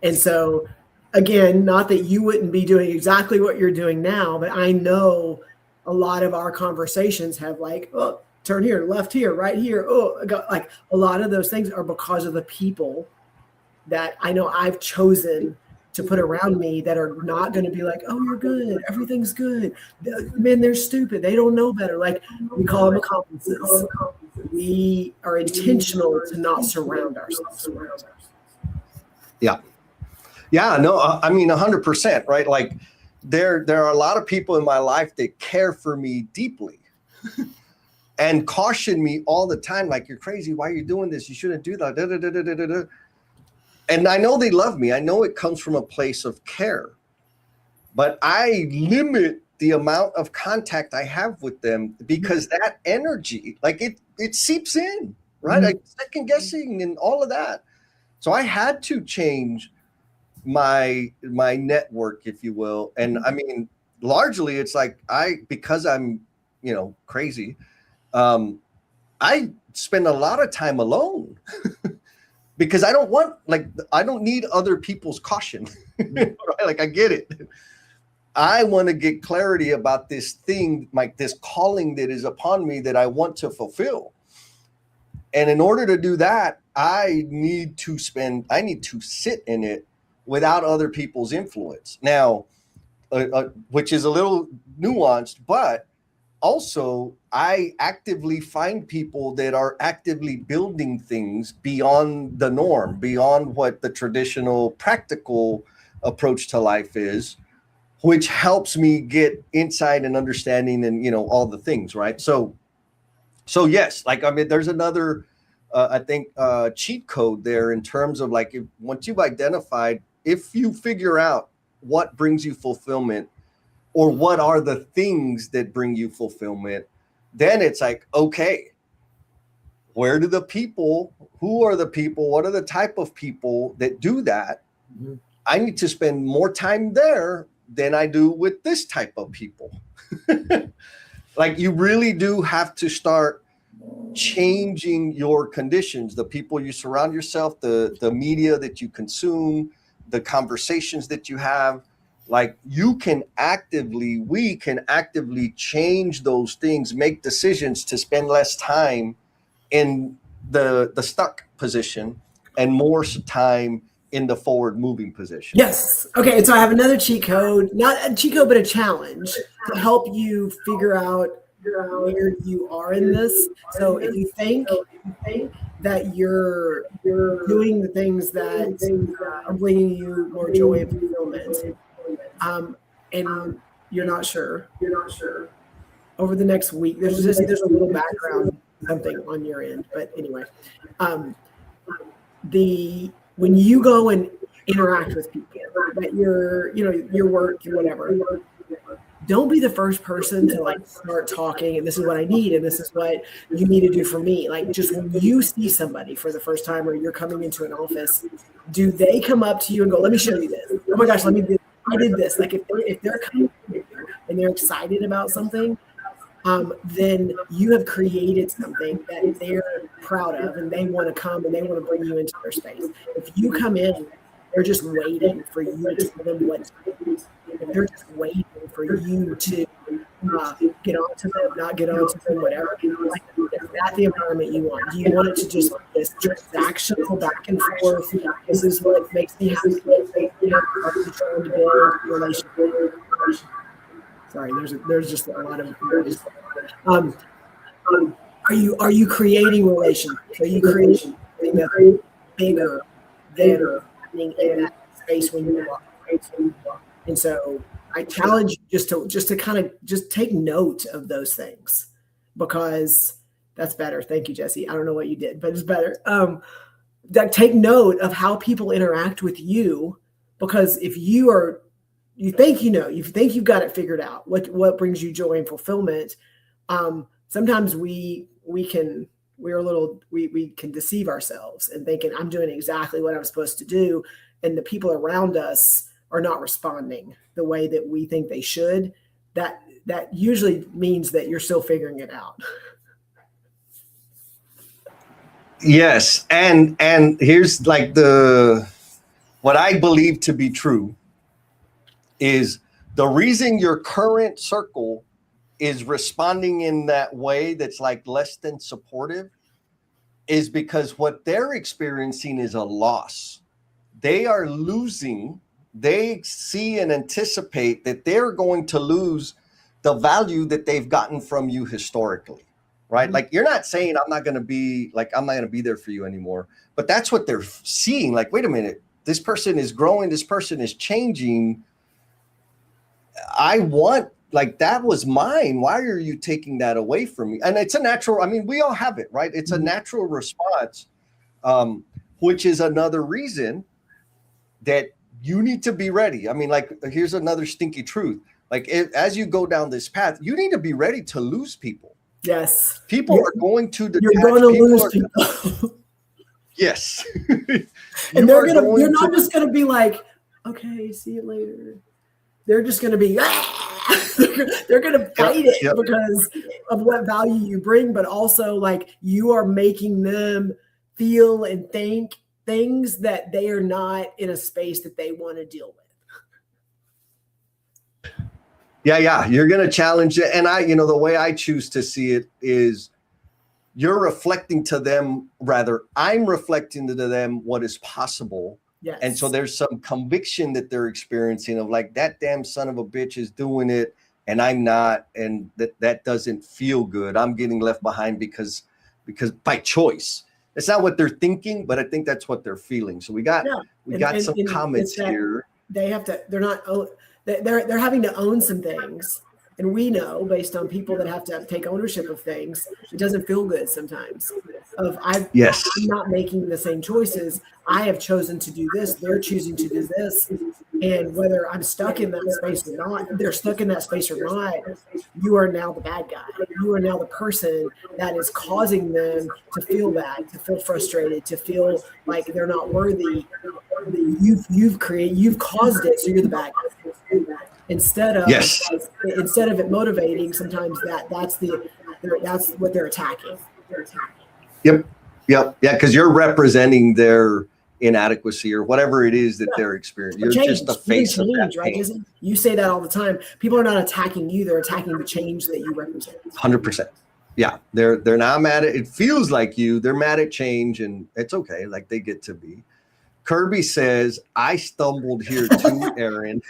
[SPEAKER 2] And so, again, not that you wouldn't be doing exactly what you're doing now, but I know a lot of our conversations have like, oh, turn here, left here, right here. Oh, like a lot of those things are because of the people that I know I've chosen to put around me that are not going to be like, oh, you're good, everything's good. Man, they're stupid. They don't know better. Like we call them accomplices. We are intentional to not surround ourselves.
[SPEAKER 1] Yeah. Yeah, no, I mean, 100%, right? Like there are a lot of people in my life that care for me deeply and caution me all the time. Like, you're crazy. Why are you doing this? You shouldn't do that. Da, da, da, da, da, da. And I know they love me. I know it comes from a place of care, but I limit the amount of contact I have with them because that energy, like it seeps in, right?
[SPEAKER 2] Mm-hmm.
[SPEAKER 1] Like second guessing and all of that. So I had to change my network, if you will. And I mean, largely it's like because I'm, crazy. I spend a lot of time alone because I don't need other people's caution. Right? Like I get it. I want to get clarity about this thing, like this calling that is upon me that I want to fulfill. And in order to do that, I need to sit in it without other people's influence. Now, which is a little nuanced, but also I actively find people that are actively building things beyond the norm, beyond what the traditional practical approach to life is, which helps me get insight and understanding and, all the things, right? So yes, like, I mean, there's another, I think, cheat code there in terms of like, once you've identified, if you figure out what brings you fulfillment or what are the things that bring you fulfillment, then it's like, okay, who are the people, what are the type of people that do that? Mm-hmm. I need to spend more time there than I do with this type of people. Like you really do have to start changing your conditions, the people you surround yourself, the media that you consume, the conversations that you have. Like we can actively change those things, make decisions to spend less time in the stuck position and more time in the forward moving position.
[SPEAKER 2] Yes. Okay. And so I have another cheat code, not a cheat code, but a challenge to help you figure out where you are in this. So if you think that you're doing the things that are bringing you more joy and fulfillment, and you're not sure, over the next week, there's a little background something on your end, but anyway, when you go and interact with people, that your work, your whatever, don't be the first person to like start talking and this is what I need and this is what you need to do for me. Like, just when you see somebody for the first time or you're coming into an office, do they come up to you and go, let me show you this? Oh my gosh, I did this. Like, if they're coming and they're excited about something, then you have created something that they're proud of and they want to come and they want to bring you into their space. If you come in, they're just waiting for you to tell them what to do. They're just waiting for you to get onto them, not get onto them, whatever. Like, is that the environment you want? Do you want it to just be this transactional back and forth? This is what makes me happy. Are you trying to build a relationship? Sorry, there's just a lot of noise. Are you creating relationships? Are you creating something bigger than happening in that space when you walk? And so I challenge you just to kind of just take note of those things, because that's better. Thank you, Jesse. I don't know what you did, but it's better. Take note of how people interact with you, because if you think you've got it figured out, what brings you joy and fulfillment, sometimes we can deceive ourselves and thinking I'm doing exactly what I'm supposed to do, and the people around us are not responding the way that we think they should. That usually means that you're still figuring it out.
[SPEAKER 1] Yes, and here's like what I believe to be true is the reason your current circle is responding in that way that's like less than supportive is because what they're experiencing is a loss. They are losing. They see and anticipate that they're going to lose the value that they've gotten from you historically, right? Mm-hmm. Like, you're not saying I'm not going to be there for you anymore, but that's what they're seeing. Like, wait a minute, this person is growing. This person is changing. That was mine. Why are you taking that away from me? And it's a natural, we all have it, right? It's a natural response, which is another reason that you need to be ready. Here's another stinky truth. As you go down this path, you need to be ready to lose people.
[SPEAKER 2] Yes.
[SPEAKER 1] People are going to detach.
[SPEAKER 2] You're going to lose people.
[SPEAKER 1] Yes.
[SPEAKER 2] And you're not just going to be like, okay, see you later. They're just going to be, they're going to fight it because of what value you bring, but also like you are making them feel and think things that they are not in a space that they want to deal with.
[SPEAKER 1] Yeah. You're going to challenge it. And the way I choose to see it is you're reflecting to them, I'm reflecting to them what is possible.
[SPEAKER 2] Yes.
[SPEAKER 1] And so there's some conviction that they're experiencing of like, that damn son of a bitch is doing it and I'm not. And that doesn't feel good. I'm getting left behind because by choice. It's not what they're thinking, but I think that's what they're feeling. So we got some comments here.
[SPEAKER 2] They have to, they're having to own some things. And we know, based on people that have to take ownership of things, it doesn't feel good sometimes. I'm not making the same choices. I have chosen to do this. They're choosing to do this. And whether I'm stuck in that space or not, they're stuck in that space or not, you are now the bad guy. You are now the person that is causing them to feel bad, to feel frustrated, to feel like they're not worthy. You've caused it, so you're the bad guy. Instead of it motivating, sometimes that's what they're attacking.
[SPEAKER 1] Yep. Yeah, because you're representing their inadequacy or whatever it is that they're experiencing. You're just the face of that
[SPEAKER 2] right? You say that all the time. People are not attacking you; they're attacking the change that you represent.
[SPEAKER 1] 100%. Yeah, they're not mad at it. Feels like they're mad at change, and it's okay. Like, they get to be. Kirby says, I stumbled here too, Aaron.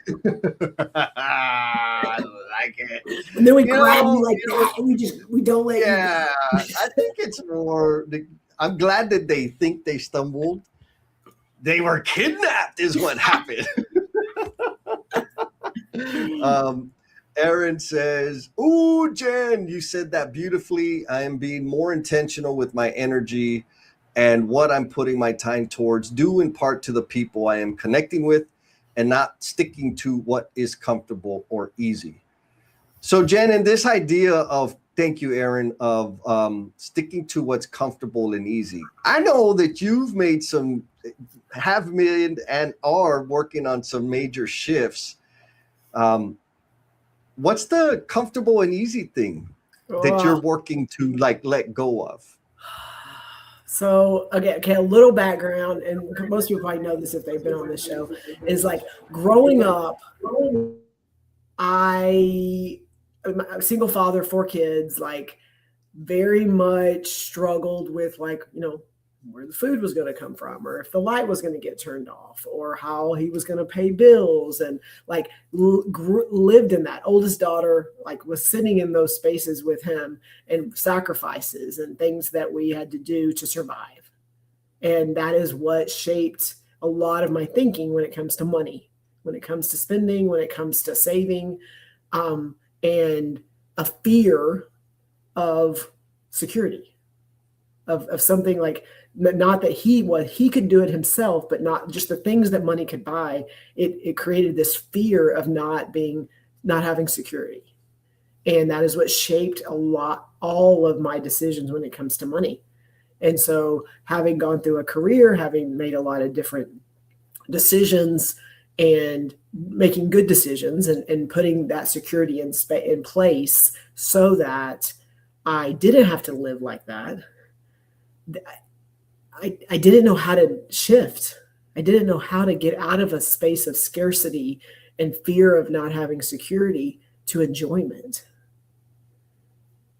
[SPEAKER 1] I like it.
[SPEAKER 2] And then we
[SPEAKER 1] You
[SPEAKER 2] grab
[SPEAKER 1] know,
[SPEAKER 2] you like that, and we don't let you go.
[SPEAKER 1] yeah, I think it's more. I'm glad that they think they stumbled. They were kidnapped, is what happened. Aaron says, "Ooh, Jen, you said that beautifully. I am being more intentional with my energy and what I'm putting my time towards, due in part to the people I am connecting with and not sticking to what is comfortable or easy." So, Jen, and this idea of, thank you, Aaron, of sticking to what's comfortable and easy. I know that you've made have made and are working on some major shifts. What's the comfortable and easy thing that you're working to like let go of?
[SPEAKER 2] So okay, a little background, and most people probably know this if they've been on this show, is like growing up, I'm a single father, 4 kids, like very much struggled with like, where the food was going to come from, or if the light was going to get turned off, or how he was going to pay bills, and like lived in that. Oldest daughter like was sitting in those spaces with him, and sacrifices and things that we had to do to survive. And that is what shaped a lot of my thinking when it comes to money, when it comes to spending, when it comes to saving, and a fear of security, of something like, not that he could do it himself, but not just the things that money could buy. It created this fear of not having security. And that is what shaped all of my decisions when it comes to money. And so having gone through a career, having made a lot of different decisions and making good decisions, and putting that security in place so that I didn't have to live like that, I didn't know how to shift. I didn't know how to get out of a space of scarcity and fear of not having security to enjoyment.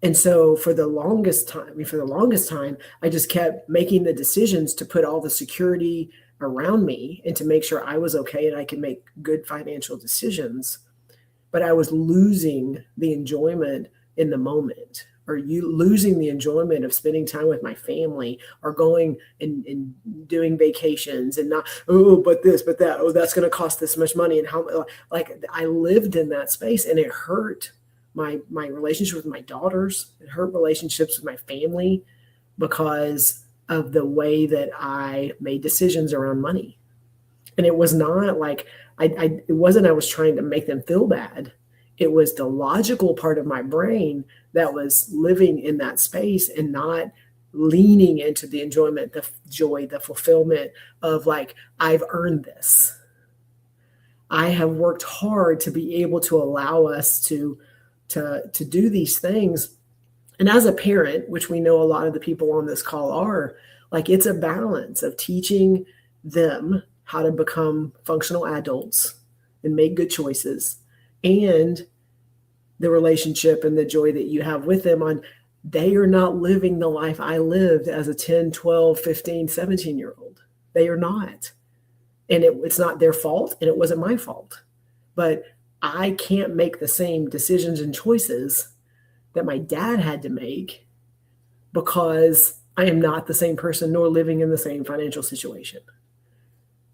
[SPEAKER 2] And so for the longest time, I just kept making the decisions to put all the security around me and to make sure I was okay and I could make good financial decisions. But I was losing the enjoyment in the moment, or losing the enjoyment of spending time with my family, or going and doing vacations, and not, but this, but that, that's going to cost this much money. And how, like, I lived in that space, and it hurt my relationship with my daughters. It hurt relationships with my family because of the way that I made decisions around money. And it was not like, it wasn't, I was trying to make them feel bad. It was the logical part of my brain that was living in that space and not leaning into the enjoyment, the joy, the fulfillment of like, I've earned this. I have worked hard to be able to allow us to do these things. And as a parent, which we know a lot of the people on this call are, like, it's a balance of teaching them how to become functional adults and make good choices, and the relationship and the joy that you have with them on, they are not living the life I lived as a 10, 12, 15, 17-year-old. They are not. And it's not their fault, and it wasn't my fault. But I can't make the same decisions and choices that my dad had to make, because I am not the same person nor living in the same financial situation.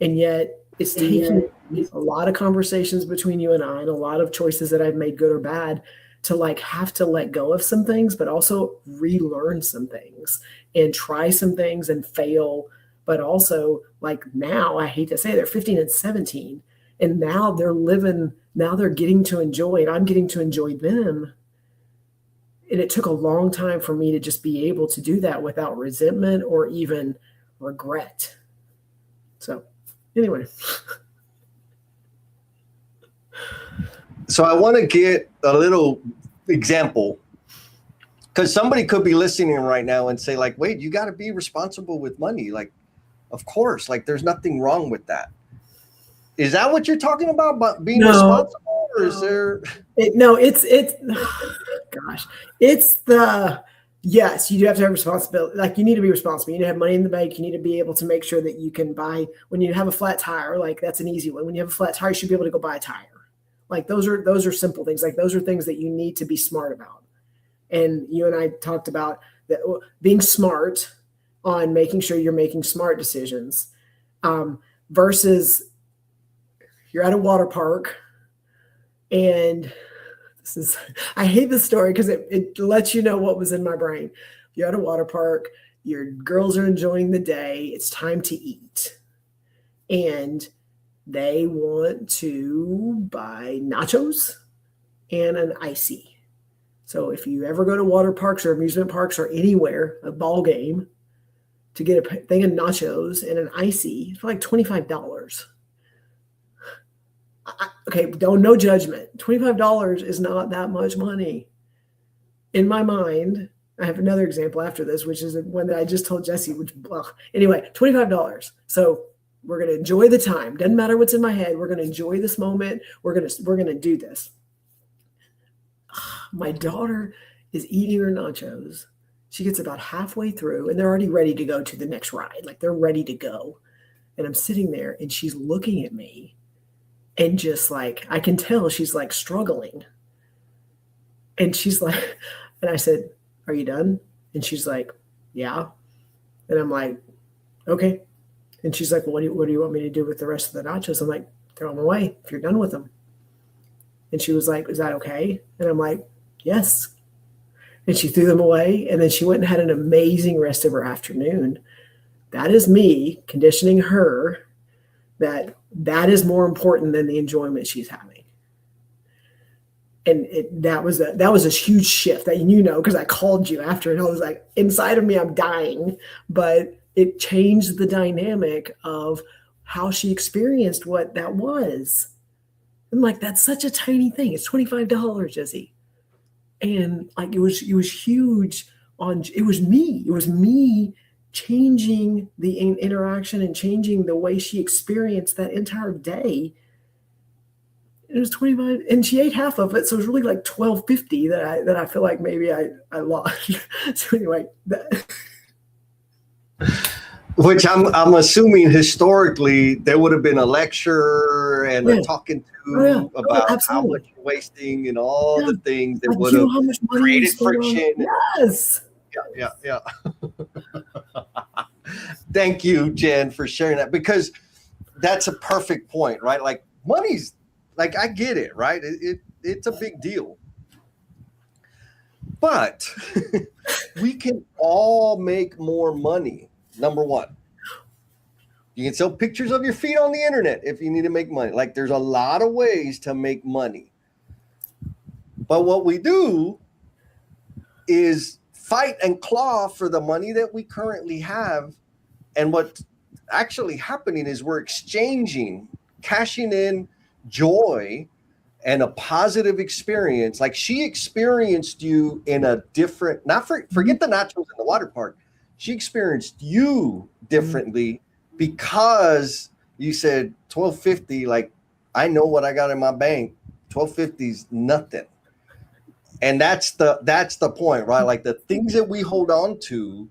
[SPEAKER 2] And yet it's taking a lot of conversations between you and I, and a lot of choices that I've made, good or bad, to like have to let go of some things, but also relearn some things and try some things and fail. But also, like, now, I hate to say it, they're 15 and 17, and now they're getting to enjoy, and I'm getting to enjoy them. And it took a long time for me to just be able to do that without resentment or even regret. So anyway.
[SPEAKER 1] So I want to get a little example, because somebody could be listening right now and say, like, wait, you got to be responsible with money. Like, of course, like, there's nothing wrong with that. Is that what you're talking about being responsible? Or is there?
[SPEAKER 2] Yes, you do have to have responsibility. Like, you need to be responsible. You need to have money in the bank. You need to be able to make sure that you can buy, when you have a flat tire, like, that's an easy one. When you have a flat tire, you should be able to go buy a tire. Like those are simple things. Like those are things that you need to be smart about. And you and I talked about that, being smart on making sure you're making smart decisions, versus you're at a water park and I hate this story because it lets you know what was in my brain. You're at a water park, your girls are enjoying the day, it's time to eat. And they want to buy nachos and an icy. So if you ever go to water parks or amusement parks or anywhere, a ball game, to get a thing of nachos and an icy for like $25. Okay, no judgment. $25 is not that much money. In my mind, I have another example after this, which is one that I just told Jesse, anyway, $25. So we're going to enjoy the time. Doesn't matter what's in my head. We're going to enjoy this moment. We're going to do this. My daughter is eating her nachos. She gets about halfway through and they're already ready to go to the next ride. Like they're ready to go. And I'm sitting there and she's looking at me and just like, I can tell she's like struggling. And she's like, and I said, "Are you done?" And she's like, "Yeah." And I'm like, "Okay." And she's like, "Well, what do you want me to do with the rest of the nachos?" I'm like, "Throw them away if you're done with them." And she was like, "Is that okay?" And I'm like, "Yes." And she threw them away. And then she went and had an amazing rest of her afternoon. That is me conditioning her that is more important than the enjoyment she's having. And that was a huge shift that, because I called you after and I was like, inside of me, I'm dying, but it changed the dynamic of how she experienced what that was. I'm like, that's such a tiny thing. It's $25, Jesse. And like, it was huge it was me changing the interaction and changing the way she experienced that entire day. It was 25 and she ate half of it. So it was really like $12.50 that I feel like maybe I lost. So anyway,
[SPEAKER 1] which I'm assuming historically there would have been a lecture and a talking to about how much you're wasting and all the things that would have created friction.
[SPEAKER 2] Yes.
[SPEAKER 1] Yeah. Thank you, Jen, for sharing that, because that's a perfect point, right? Like money's like, I get it, right? It's a big deal. But we can all make more money. Number one, you can sell pictures of your feet on the internet if you need to make money. Like there's a lot of ways to make money. But what we do is fight and claw for the money that we currently have. And what's actually happening is we're cashing in joy and a positive experience. Like she experienced you in a different, forget the nachos in the water park. She experienced you differently because you said $12.50. Like, I know what I got in my bank. $12.50 is nothing. And that's the point, right? Like the things that we hold on to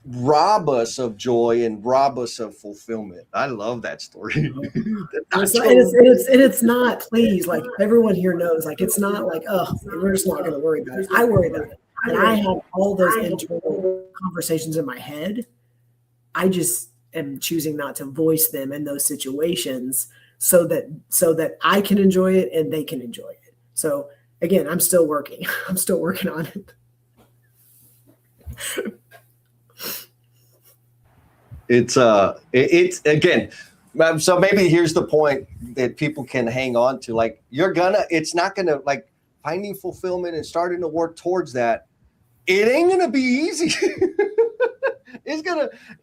[SPEAKER 1] rob us of joy and rob us of fulfillment. I love that story.
[SPEAKER 2] It's not, please, like everyone here knows, like it's not like, oh, we're just not going to worry about it. I worry about it. And I have all those internal conversations in my head. I just am choosing not to voice them in those situations so that I can enjoy it and they can enjoy it. So again, I'm still working. I'm still working on it.
[SPEAKER 1] It's again, so maybe here's the point that people can hang on to. Like it's not gonna, like, finding fulfillment and starting to work towards that. It ain't gonna be easy.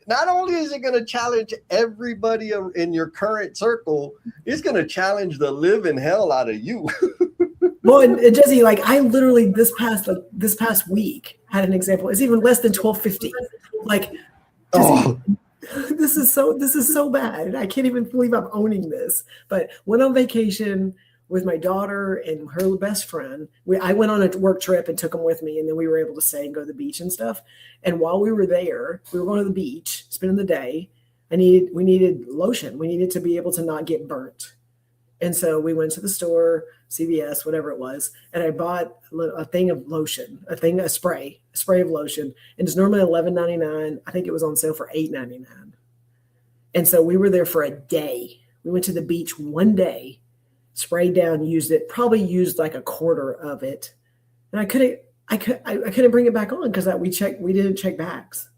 [SPEAKER 1] Not only is it gonna challenge everybody in your current circle, it's gonna challenge the living hell out of you.
[SPEAKER 2] Well, and Jesse, like I literally this past week had an example. It's even less than $12.50. Like, this is so bad. I can't even believe I'm owning this. But went on vacation with my daughter and her best friend. I went on a work trip and took them with me, and then we were able to stay and go to the beach and stuff. And while we were there, we were going to the beach, spending the day. We needed lotion. We needed to be able to not get burnt. And so we went to the store, CVS, whatever it was, and I bought a thing of lotion, a spray of lotion, and it's normally $11.99. I think it was on sale for $8.99. And so we were there for a day. We went to the beach one day, sprayed down, used it, probably used like a quarter of it, and I couldn't bring it back on because we didn't check bags.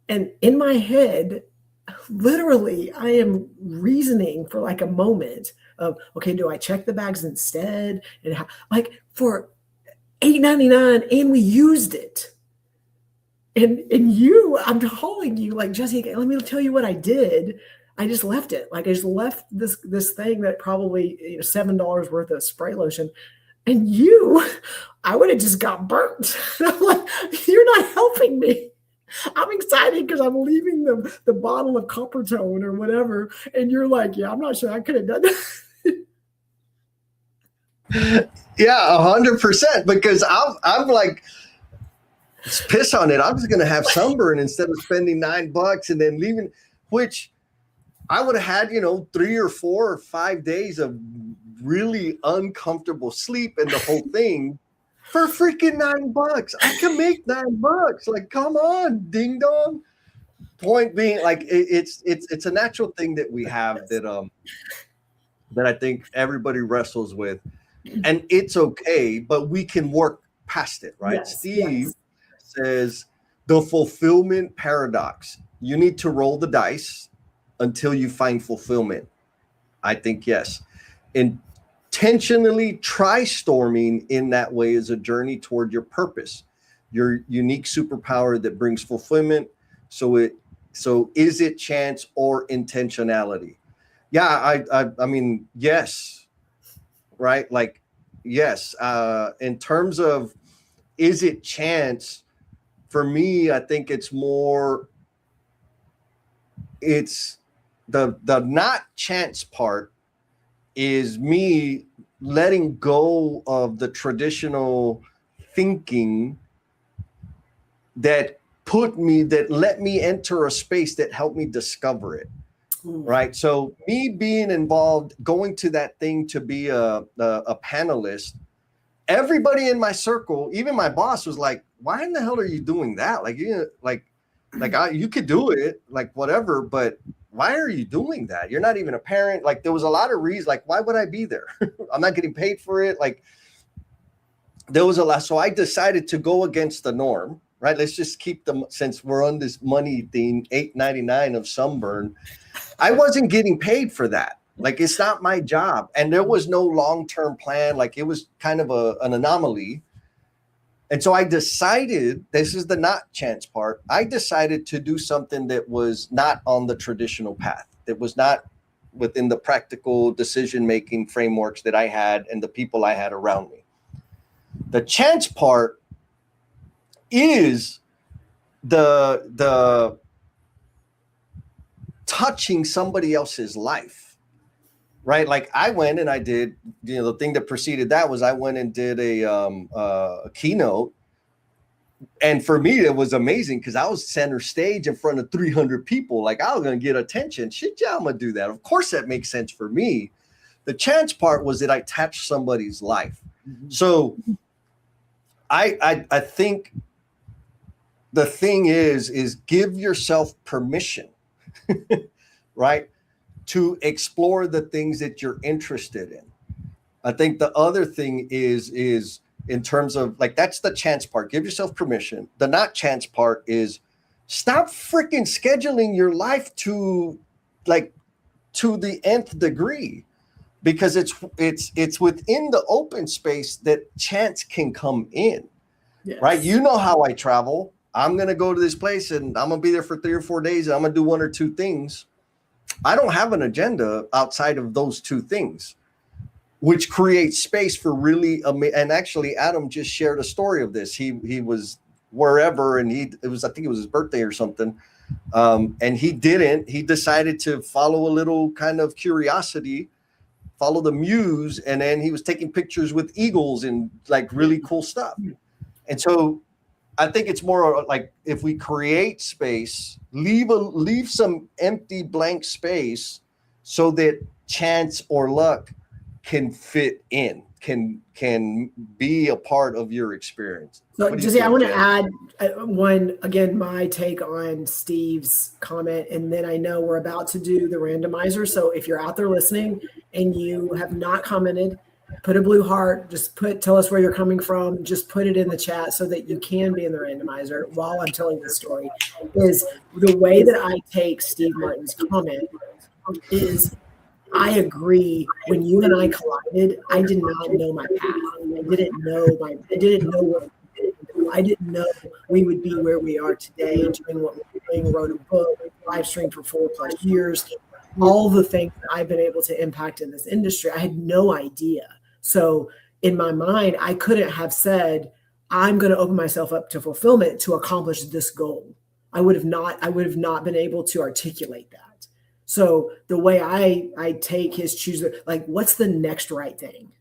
[SPEAKER 2] And in my head, literally, I am reasoning for like a moment of, okay, do I check the bags instead? And how, like for $8.99, and we used it. And I'm calling you like, Jesse, let me tell you what I did. I just left it. Like I just left this thing that probably $7 worth of spray lotion. And I would have just got burnt. I'm like, you're not helping me. I'm excited because I'm leaving the bottle of Coppertone or whatever. And you're like, yeah, I'm not sure I could have done that.
[SPEAKER 1] Yeah, 100%. Because I'm like, piss on it. I'm just going to have sunburn instead of spending $9 and then leaving, which I would have had, 3 or 4 or 5 days of really uncomfortable sleep and the whole thing for freaking $9. I can make $9. Like, come on, ding dong. Point being, like, it's a natural thing that we have that I think everybody wrestles with, and it's okay, but we can work past it, right?
[SPEAKER 2] Yes,
[SPEAKER 1] Steve says the fulfillment paradox. You need to roll the dice until you find fulfillment. I think yes. Intentionally try storming in that way is a journey toward your purpose, your unique superpower that brings fulfillment. So is it chance or intentionality? Yeah, I mean, yes, right? Like, yes. In terms of, is it chance? For me, I think it's more, it's the not chance part is me letting go of the traditional thinking that let me enter a space that helped me discover it. Right. So me being involved, going to that thing to be a panelist, everybody in my circle, even my boss was like, why in the hell are you doing that? Like, you could do it, like whatever, but why are you doing that? You're not even a parent. Like there was a lot of reasons, like, why would I be there? I'm not getting paid for it. Like there was a lot. So I decided to go against the norm, right? Let's just keep them, since we're on this money thing, $8.99 of sunburn. I wasn't getting paid for that. Like, it's not my job. And there was no long-term plan. Like, it was kind of an anomaly. And so I decided, this is the not chance part, I decided to do something that was not on the traditional path, that was not within the practical decision-making frameworks that I had and the people I had around me. The chance part is the touching somebody else's life, right? Like I went and I did, the thing that preceded that was I went and did a keynote. And for me, it was amazing because I was center stage in front of 300 people. Like I was going to get attention. Shit, yeah, I'm going to do that. Of course, that makes sense for me. The chance part was that I touched somebody's life. Mm-hmm. So I think the thing is give yourself permission, right, to explore the things that you're interested in. I think the other thing is in terms of, like, that's the chance part. Give yourself permission. The not chance part is stop freaking scheduling your life to the nth degree, because it's within the open space that chance can come in. Yes. Right? You know how I travel. I'm going to go to this place and I'm going to be there for 3 or 4 days and I'm going to do 1 or 2 things. I don't have an agenda outside of those 2 things, which creates space for really and actually Adam just shared a story of this. He was wherever and I think it was his birthday or something. And he decided to follow a little kind of curiosity, follow the muse, and then he was taking pictures with eagles and like really cool stuff. And so I think it's more like if we create space, leave some empty blank space so that chance or luck can fit in, can be a part of your experience.
[SPEAKER 2] So,
[SPEAKER 1] What do you
[SPEAKER 2] Jesse, I
[SPEAKER 1] think,
[SPEAKER 2] want to
[SPEAKER 1] Jen?
[SPEAKER 2] add again, my take on Steve's comment, and then I know we're about to do the randomizer. So if you're out there listening and you have not commented, put a blue heart, tell us where you're coming from, just put it in the chat so that you can be in the randomizer while I'm telling the story. Is the way that I take Steve Martin's comment is I agree. When you and I collided, I did not know my path. I didn't know what I didn't know we would be where we are today, doing what we're doing, wrote a book, live streamed for 4+ years, all the things that I've been able to impact in this industry. I had no idea. So in my mind, I couldn't have said, I'm going to open myself up to fulfillment to accomplish this goal. I would have not been able to articulate that. So the way I take his chooser, like, what's the next right thing?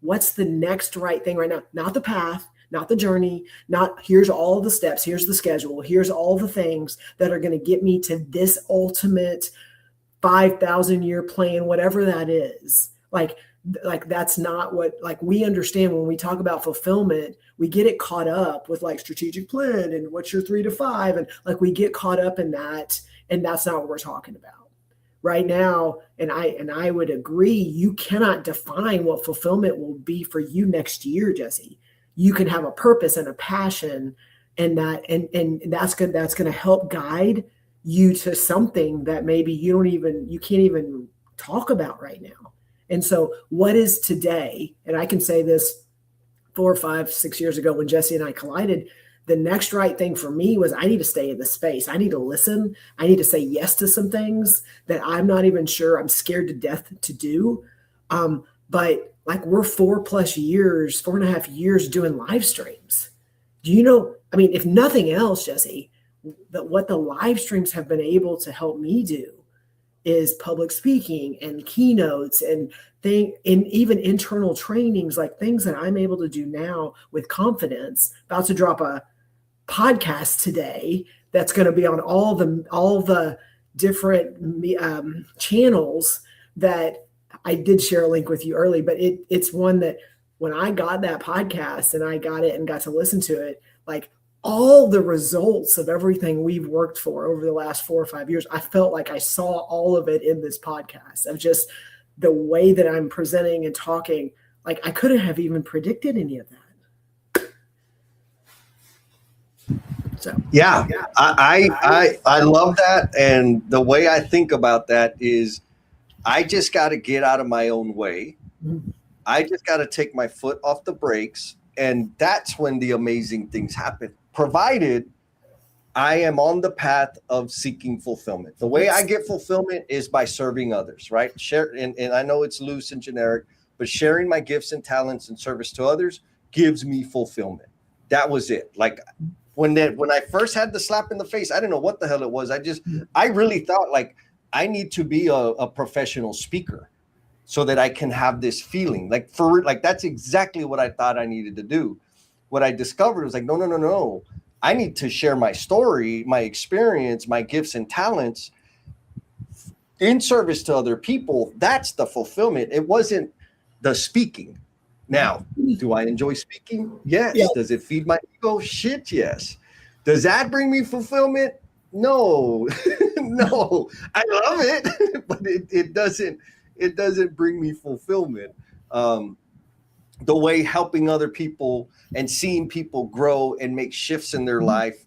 [SPEAKER 2] What's the next right thing right now? Not the path, not the journey, not here's all the steps, here's the schedule, here's all the things that are going to get me to this ultimate 5,000 year plan, whatever that is. Like that's not what, like, we understand when we talk about fulfillment, we get it caught up with like strategic plan and what's your 3 to 5. And like, we get caught up in that. And that's not what we're talking about right now. And I would agree. You cannot define what fulfillment will be for you next year, Jesse. You can have a purpose and a passion, and that's good. That's going to help guide you to something that maybe you can't even talk about right now. And so what is today? And I can say this 4, 5, 6 years ago when Jesse and I collided, the next right thing for me was I need to stay in the space. I need to listen. I need to say yes to some things that I'm not even sure, I'm scared to death to do. But like, we're 4+ years, 4.5 years doing live streams. Do you know, I mean, if nothing else, Jesse, what the live streams have been able to help me do is public speaking and keynotes and even internal trainings, like things that I'm able to do now with confidence. About to drop a podcast today that's going to be on all the different channels that I did share a link with you early, but it's one that when I got that podcast and I got it and got to listen to it, like, all the results of everything we've worked for over the last 4 or 5 years, I felt like I saw all of it in this podcast of just the way that I'm presenting and talking. Like, I couldn't have even predicted any of that. So,
[SPEAKER 1] yeah. I love that. And the way I think about that is I just got to get out of my own way.
[SPEAKER 2] mm-hmm.
[SPEAKER 1] I just got to take my foot off the brakes. And that's when the amazing things happen, provided I am on the path of seeking fulfillment. The way I get fulfillment is by serving others, right? And I know it's loose and generic, but sharing my gifts and talents and service to others gives me fulfillment. That was it. Like, when I first had the slap in the face, I didn't know what the hell it was. I really thought, like, I need to be a professional speaker so that I can have this feeling. Like, that's exactly what I thought I needed to do. What I discovered was like, no. I need to share my story, my experience, my gifts and talents in service to other people. That's the fulfillment. It wasn't the speaking. Now, do I enjoy speaking? Yes.
[SPEAKER 2] Yeah.
[SPEAKER 1] Does it feed my ego? Shit, yes. Does that bring me fulfillment? No. No. I love it, but it doesn't bring me fulfillment. The way helping other people and seeing people grow and make shifts in their life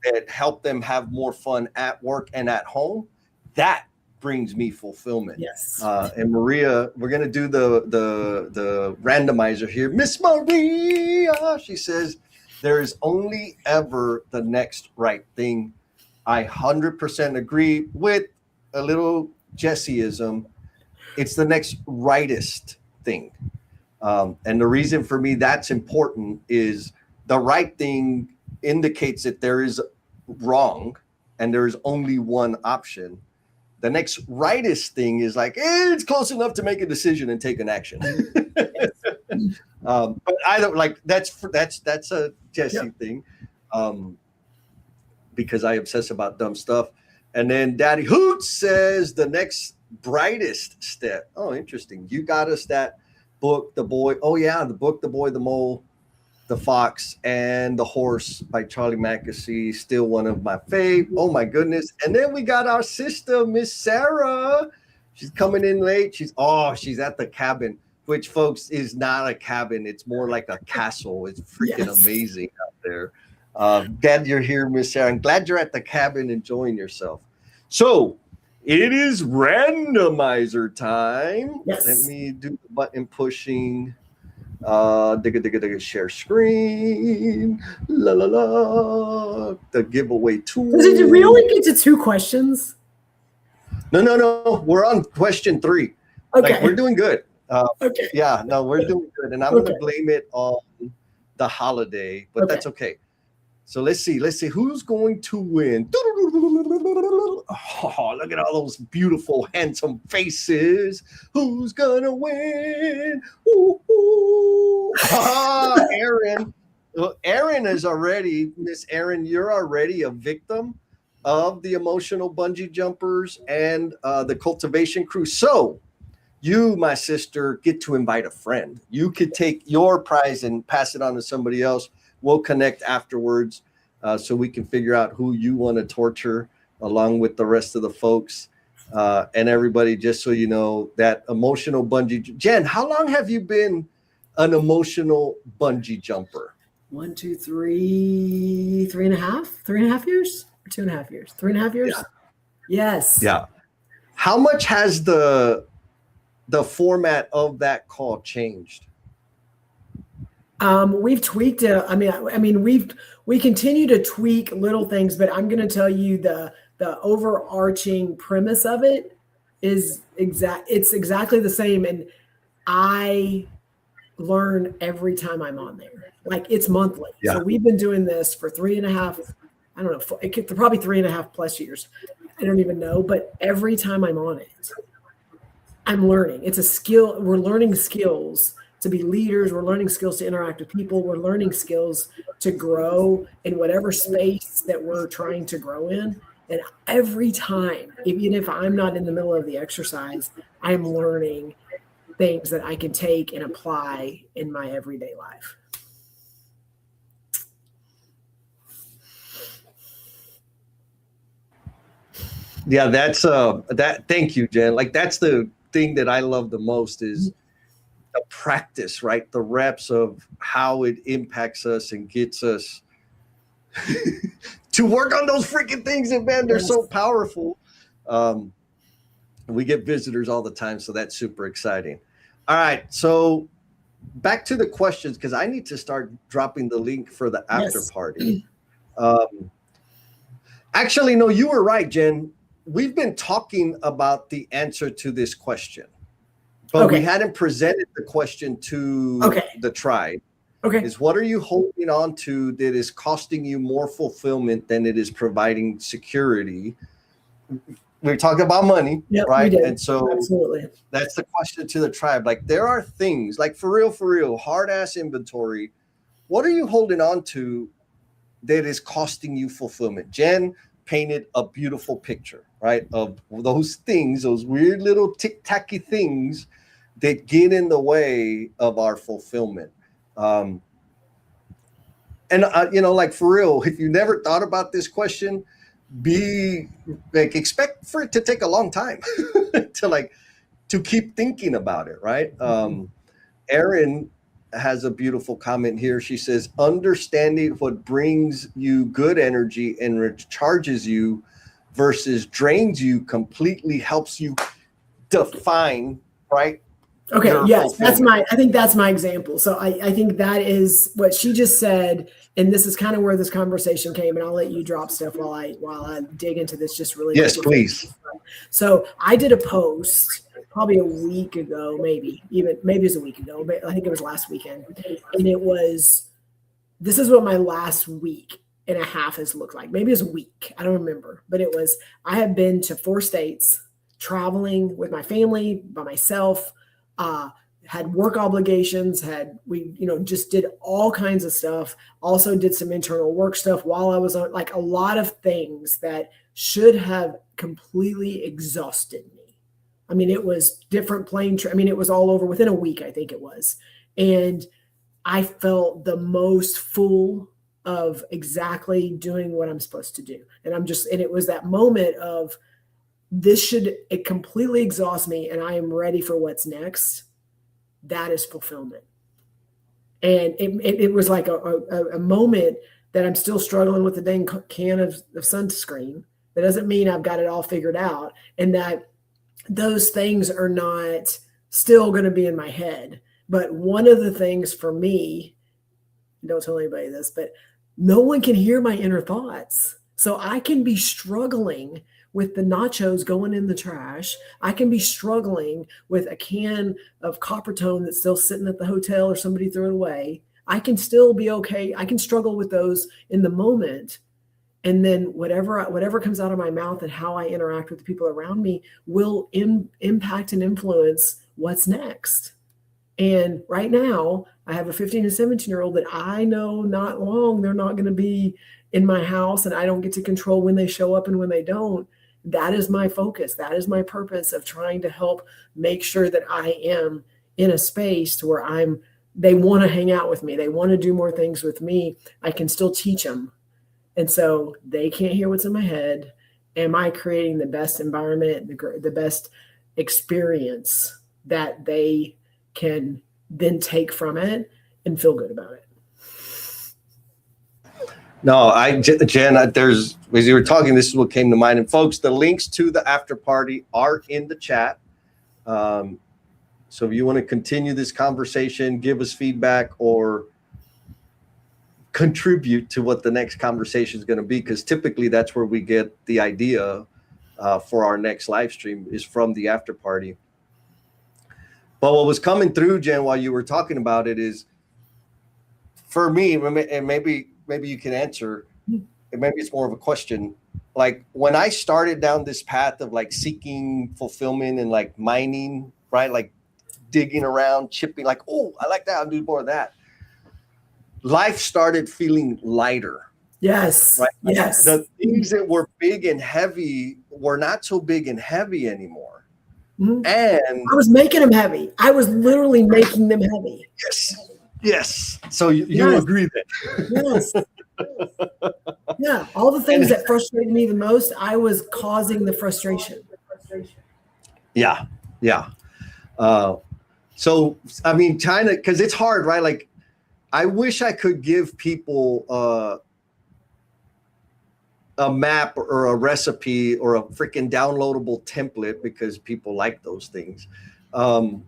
[SPEAKER 1] that help them have more fun at work and at home, that brings me fulfillment.
[SPEAKER 2] Yes.
[SPEAKER 1] And Maria, we're gonna do the randomizer here. Miss Maria, she says, there is only ever the next right thing. I 100% agree with a little Jesseism. It's the next rightest thing. And the reason for me that's important is the right thing indicates that there is wrong and there is only one option. The next rightest thing is like, it's close enough to make a decision and take an action. But I don't like that's a Jesse thing. Because I obsess about dumb stuff. And then Daddy Hoot says the next brightest step. Oh, interesting. You got us that book, The Boy. Oh yeah, the book, The Boy, the Mole, the Fox, and the Horse by Charlie Mackesy. Still one of my fave. Oh my goodness! And then we got our sister, Miss Sarah. She's coming in late. She's at the cabin, which folks is not a cabin. It's more like a castle. It's freaking amazing out there. Glad you're here, Miss Sarah. I'm glad you're at the cabin enjoying yourself. So it is randomizer time.
[SPEAKER 2] Yes.
[SPEAKER 1] Let me do the button pushing. Share screen. La la la. The giveaway tool.
[SPEAKER 2] Did we only get to 2 questions?
[SPEAKER 1] No. We're on question 3.
[SPEAKER 2] Okay.
[SPEAKER 1] Like, we're doing good.
[SPEAKER 2] Okay.
[SPEAKER 1] Yeah, no, we're doing good. And I'm going to blame it on the holiday, but that's okay. So let's see who's going to win. Oh, look at all those beautiful, handsome faces. Who's gonna win? Ooh, ooh. Aaron. Well, Aaron is already, Miss Aaron, you're already a victim of the emotional bungee jumpers and the cultivation crew. So you, my sister, get to invite a friend. You could take your prize and pass it on to somebody else. We'll connect afterwards so we can figure out who you want to torture along with the rest of the folks and everybody, just so you know, that emotional bungee. Jen, how long have you been an emotional bungee jumper?
[SPEAKER 2] 1, 2, 3, 3.5 years, or 2.5 years, 3.5 years.
[SPEAKER 1] Yeah.
[SPEAKER 2] Yes.
[SPEAKER 1] Yeah. How much has the format of that call changed?
[SPEAKER 2] We've tweaked it. I mean, we continue to tweak little things, but I'm going to tell you the overarching premise of it is it's exactly the same. And I learn every time I'm on there. Like, it's monthly.
[SPEAKER 1] Yeah.
[SPEAKER 2] So we've been doing this for 3.5, I don't know, probably 3.5 plus years. I don't even know, but every time I'm on it, I'm learning. It's a skill. We're learning skills to be leaders. We're learning skills to interact with people. We're learning skills to grow in whatever space that we're trying to grow in. And every time, even if I'm not in the middle of the exercise, I'm learning things that I can take and apply in my everyday life.
[SPEAKER 1] Yeah, that's thank you, Jen. Like, that's the thing that I love the most is the practice, right? The reps of how it impacts us and gets us to work on those freaking things. And man, they're so powerful. We get visitors all the time, so that's super exciting. All right, so back to the questions, because I need to start dropping the link for the after party. Actually, no, you were right, Jen. We've been talking about the answer to this question, but we hadn't presented the question to the tribe. Is what are you holding on to that is costing you more fulfillment than it is providing security? We're talking about money, right? And so that's the question to the tribe. Like, there are things, like, for real, hard ass inventory. What are you holding on to that is costing you fulfillment? Jen painted a beautiful picture, right, of those things, those weird little tic-tacky things that get in the way of our fulfillment. And you know, like, for real, if you never thought about this question, expect for it to take a long time to keep thinking about it, right? Erin has a beautiful comment here. She says, understanding what brings you good energy and recharges you versus drains you completely helps you define, right?
[SPEAKER 2] Okay, yes, I think that's my example. So I think that is what she just said, and this is kind of where this conversation came, and I'll let you drop stuff while I dig into this just really quick.
[SPEAKER 1] Yes, please.
[SPEAKER 2] So I did a post probably a week ago, maybe it was a week ago, but I think it was last weekend. And it was, this is what my last week and a half has looked like. Maybe it was a week. I don't remember, but it was, I have been to 4 states, traveling with my family, by myself, had work obligations, just did all kinds of stuff. Also did some internal work stuff while I was on, like, a lot of things that should have completely exhausted me. I mean, it was different I mean, it was all over within a week, I think it was. And I felt the most full of exactly doing what I'm supposed to do. And it was that moment of it completely exhausts me and I am ready for what's next. That is fulfillment. And it was like a moment that I'm still struggling with the dang can of sunscreen. That doesn't mean I've got it all figured out, and that those things are not still going to be in my head. But one of the things for me, don't tell anybody this, but no one can hear my inner thoughts. So I can be struggling with the nachos going in the trash. I can be struggling with a can of Coppertone that's still sitting at the hotel or somebody threw it away. I can still be okay. I can struggle with those in the moment. And then whatever comes out of my mouth and how I interact with the people around me will impact and influence what's next. And right now, I have a 15 and 17-year-old that I know not long they're not going to be in my house, and I don't get to control when they show up and when they don't. That is my focus. That is my purpose of trying to help make sure that I am in a space to where they want to hang out with me. They want to do more things with me. I can still teach them. And so they can't hear what's in my head. Am I creating the best environment, the best experience that they can then take from it and feel good about it?
[SPEAKER 1] No, Jen, as you were talking, this is what came to mind. And folks, the links to the after party are in the chat. So if you want to continue this conversation, give us feedback or contribute to what the next conversation is going to be, because typically that's where we get the idea for our next live stream is from the after party. But what was coming through, Jen, while you were talking about it is, for me, and maybe you can answer, and maybe it's more of a question. Like when I started down this path of like seeking fulfillment and like mining, right? Like digging around, chipping, like, oh, I like that. I'll do more of that. Life started feeling lighter.
[SPEAKER 2] Yes.
[SPEAKER 1] Right?
[SPEAKER 2] Yes.
[SPEAKER 1] The things that were big and heavy were not so big and heavy anymore.
[SPEAKER 2] Mm-hmm.
[SPEAKER 1] And
[SPEAKER 2] I was making them heavy. I was literally making them heavy.
[SPEAKER 1] Yes. Yes. So you agree that?
[SPEAKER 2] Yes. Yeah. All the things that frustrated me the most, I was causing the frustration.
[SPEAKER 1] Yeah. Yeah. So, I mean, China, because it's hard, right? Like, I wish I could give people a map or a recipe or a freaking downloadable template, because people like those things, on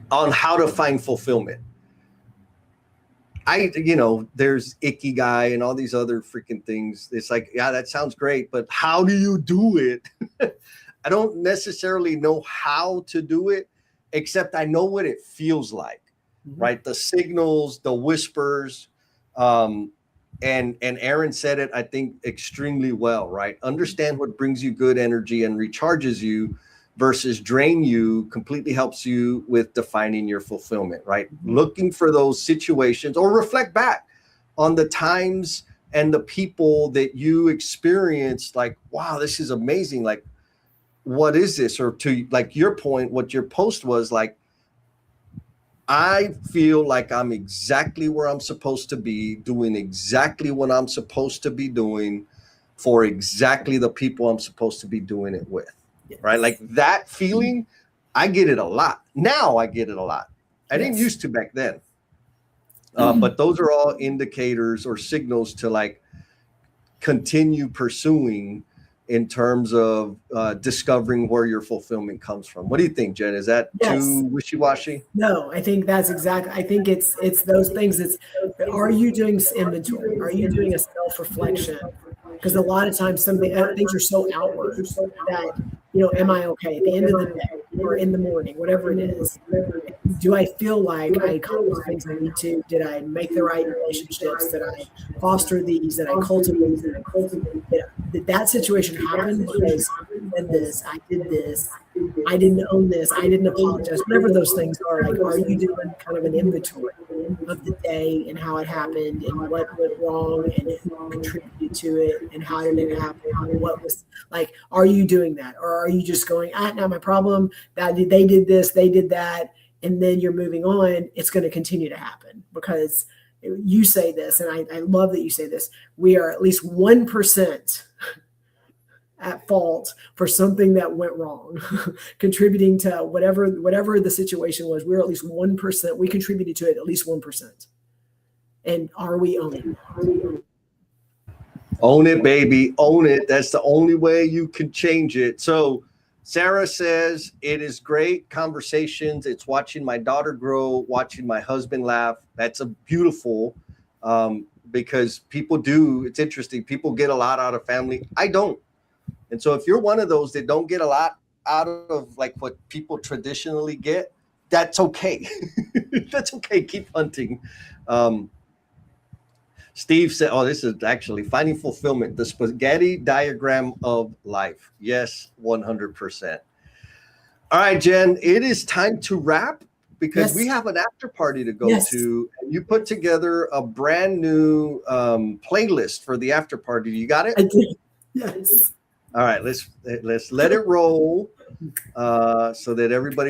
[SPEAKER 1] how to find fulfillment. There's Ikigai and all these other freaking things. It's like, yeah, that sounds great, but how do you do it? I don't necessarily know how to do it, except I know what it feels like. Right, the signals, the whispers, and Aaron said it, I think, extremely well. Right, understand what brings you good energy and recharges you, versus drain you. Completely helps you with defining your fulfillment. Right, looking for those situations, or reflect back on the times and the people that you experienced. Like, wow, this is amazing. Like, what is this? Or to like your point, what your post was like. I feel like I'm exactly where I'm supposed to be, doing exactly what I'm supposed to be doing for exactly the people I'm supposed to be doing it with, right? Like that feeling, I get it a lot. Now I get it a lot. I didn't used to back then. But those are all indicators or signals to like continue pursuing in terms of discovering where your fulfillment comes from. What do you think, Jen? Is that too wishy-washy?
[SPEAKER 2] No, I think that's exactly. I think it's those things. Are you doing inventory? Are you doing a self-reflection? Because a lot of times things are so outward that, am I okay at the end of the day or in the morning, whatever it is? Do I feel like I accomplished things I need to? Did I make the right relationships? Did I foster these? Did I cultivate? Did that situation happen because I did this? I did this. I didn't own this. I didn't apologize. Whatever those things are, like, are you doing kind of an inventory? of the day and how it happened and what went wrong and who contributed to it and how did it happen? What was like, are you doing that? Or are you just going, not my problem, that they did this, they did that, and then you're moving on? It's going to continue to happen because you say this, and I love that you say this, we are at least 1% at fault for something that went wrong, contributing to whatever the situation was. We're at least 1%. We contributed to it at least 1%. And are we owning it?
[SPEAKER 1] Own it, baby. Own it. That's the only way you can change it. So Sarah says, it is great conversations. It's watching my daughter grow, watching my husband laugh. That's a beautiful, because people do. It's interesting. People get a lot out of family. I don't. And so if you're one of those that don't get a lot out of like what people traditionally get, that's okay. That's okay. Keep hunting. Steve said, oh, this is actually finding fulfillment, the spaghetti diagram of life. Yes, 100%. All right, Jen, it is time to wrap because we have an after party to go to. You put together a brand new playlist for the after party. You got it?
[SPEAKER 2] I did. Yes.
[SPEAKER 1] All right, let's let it roll so that everybody knows.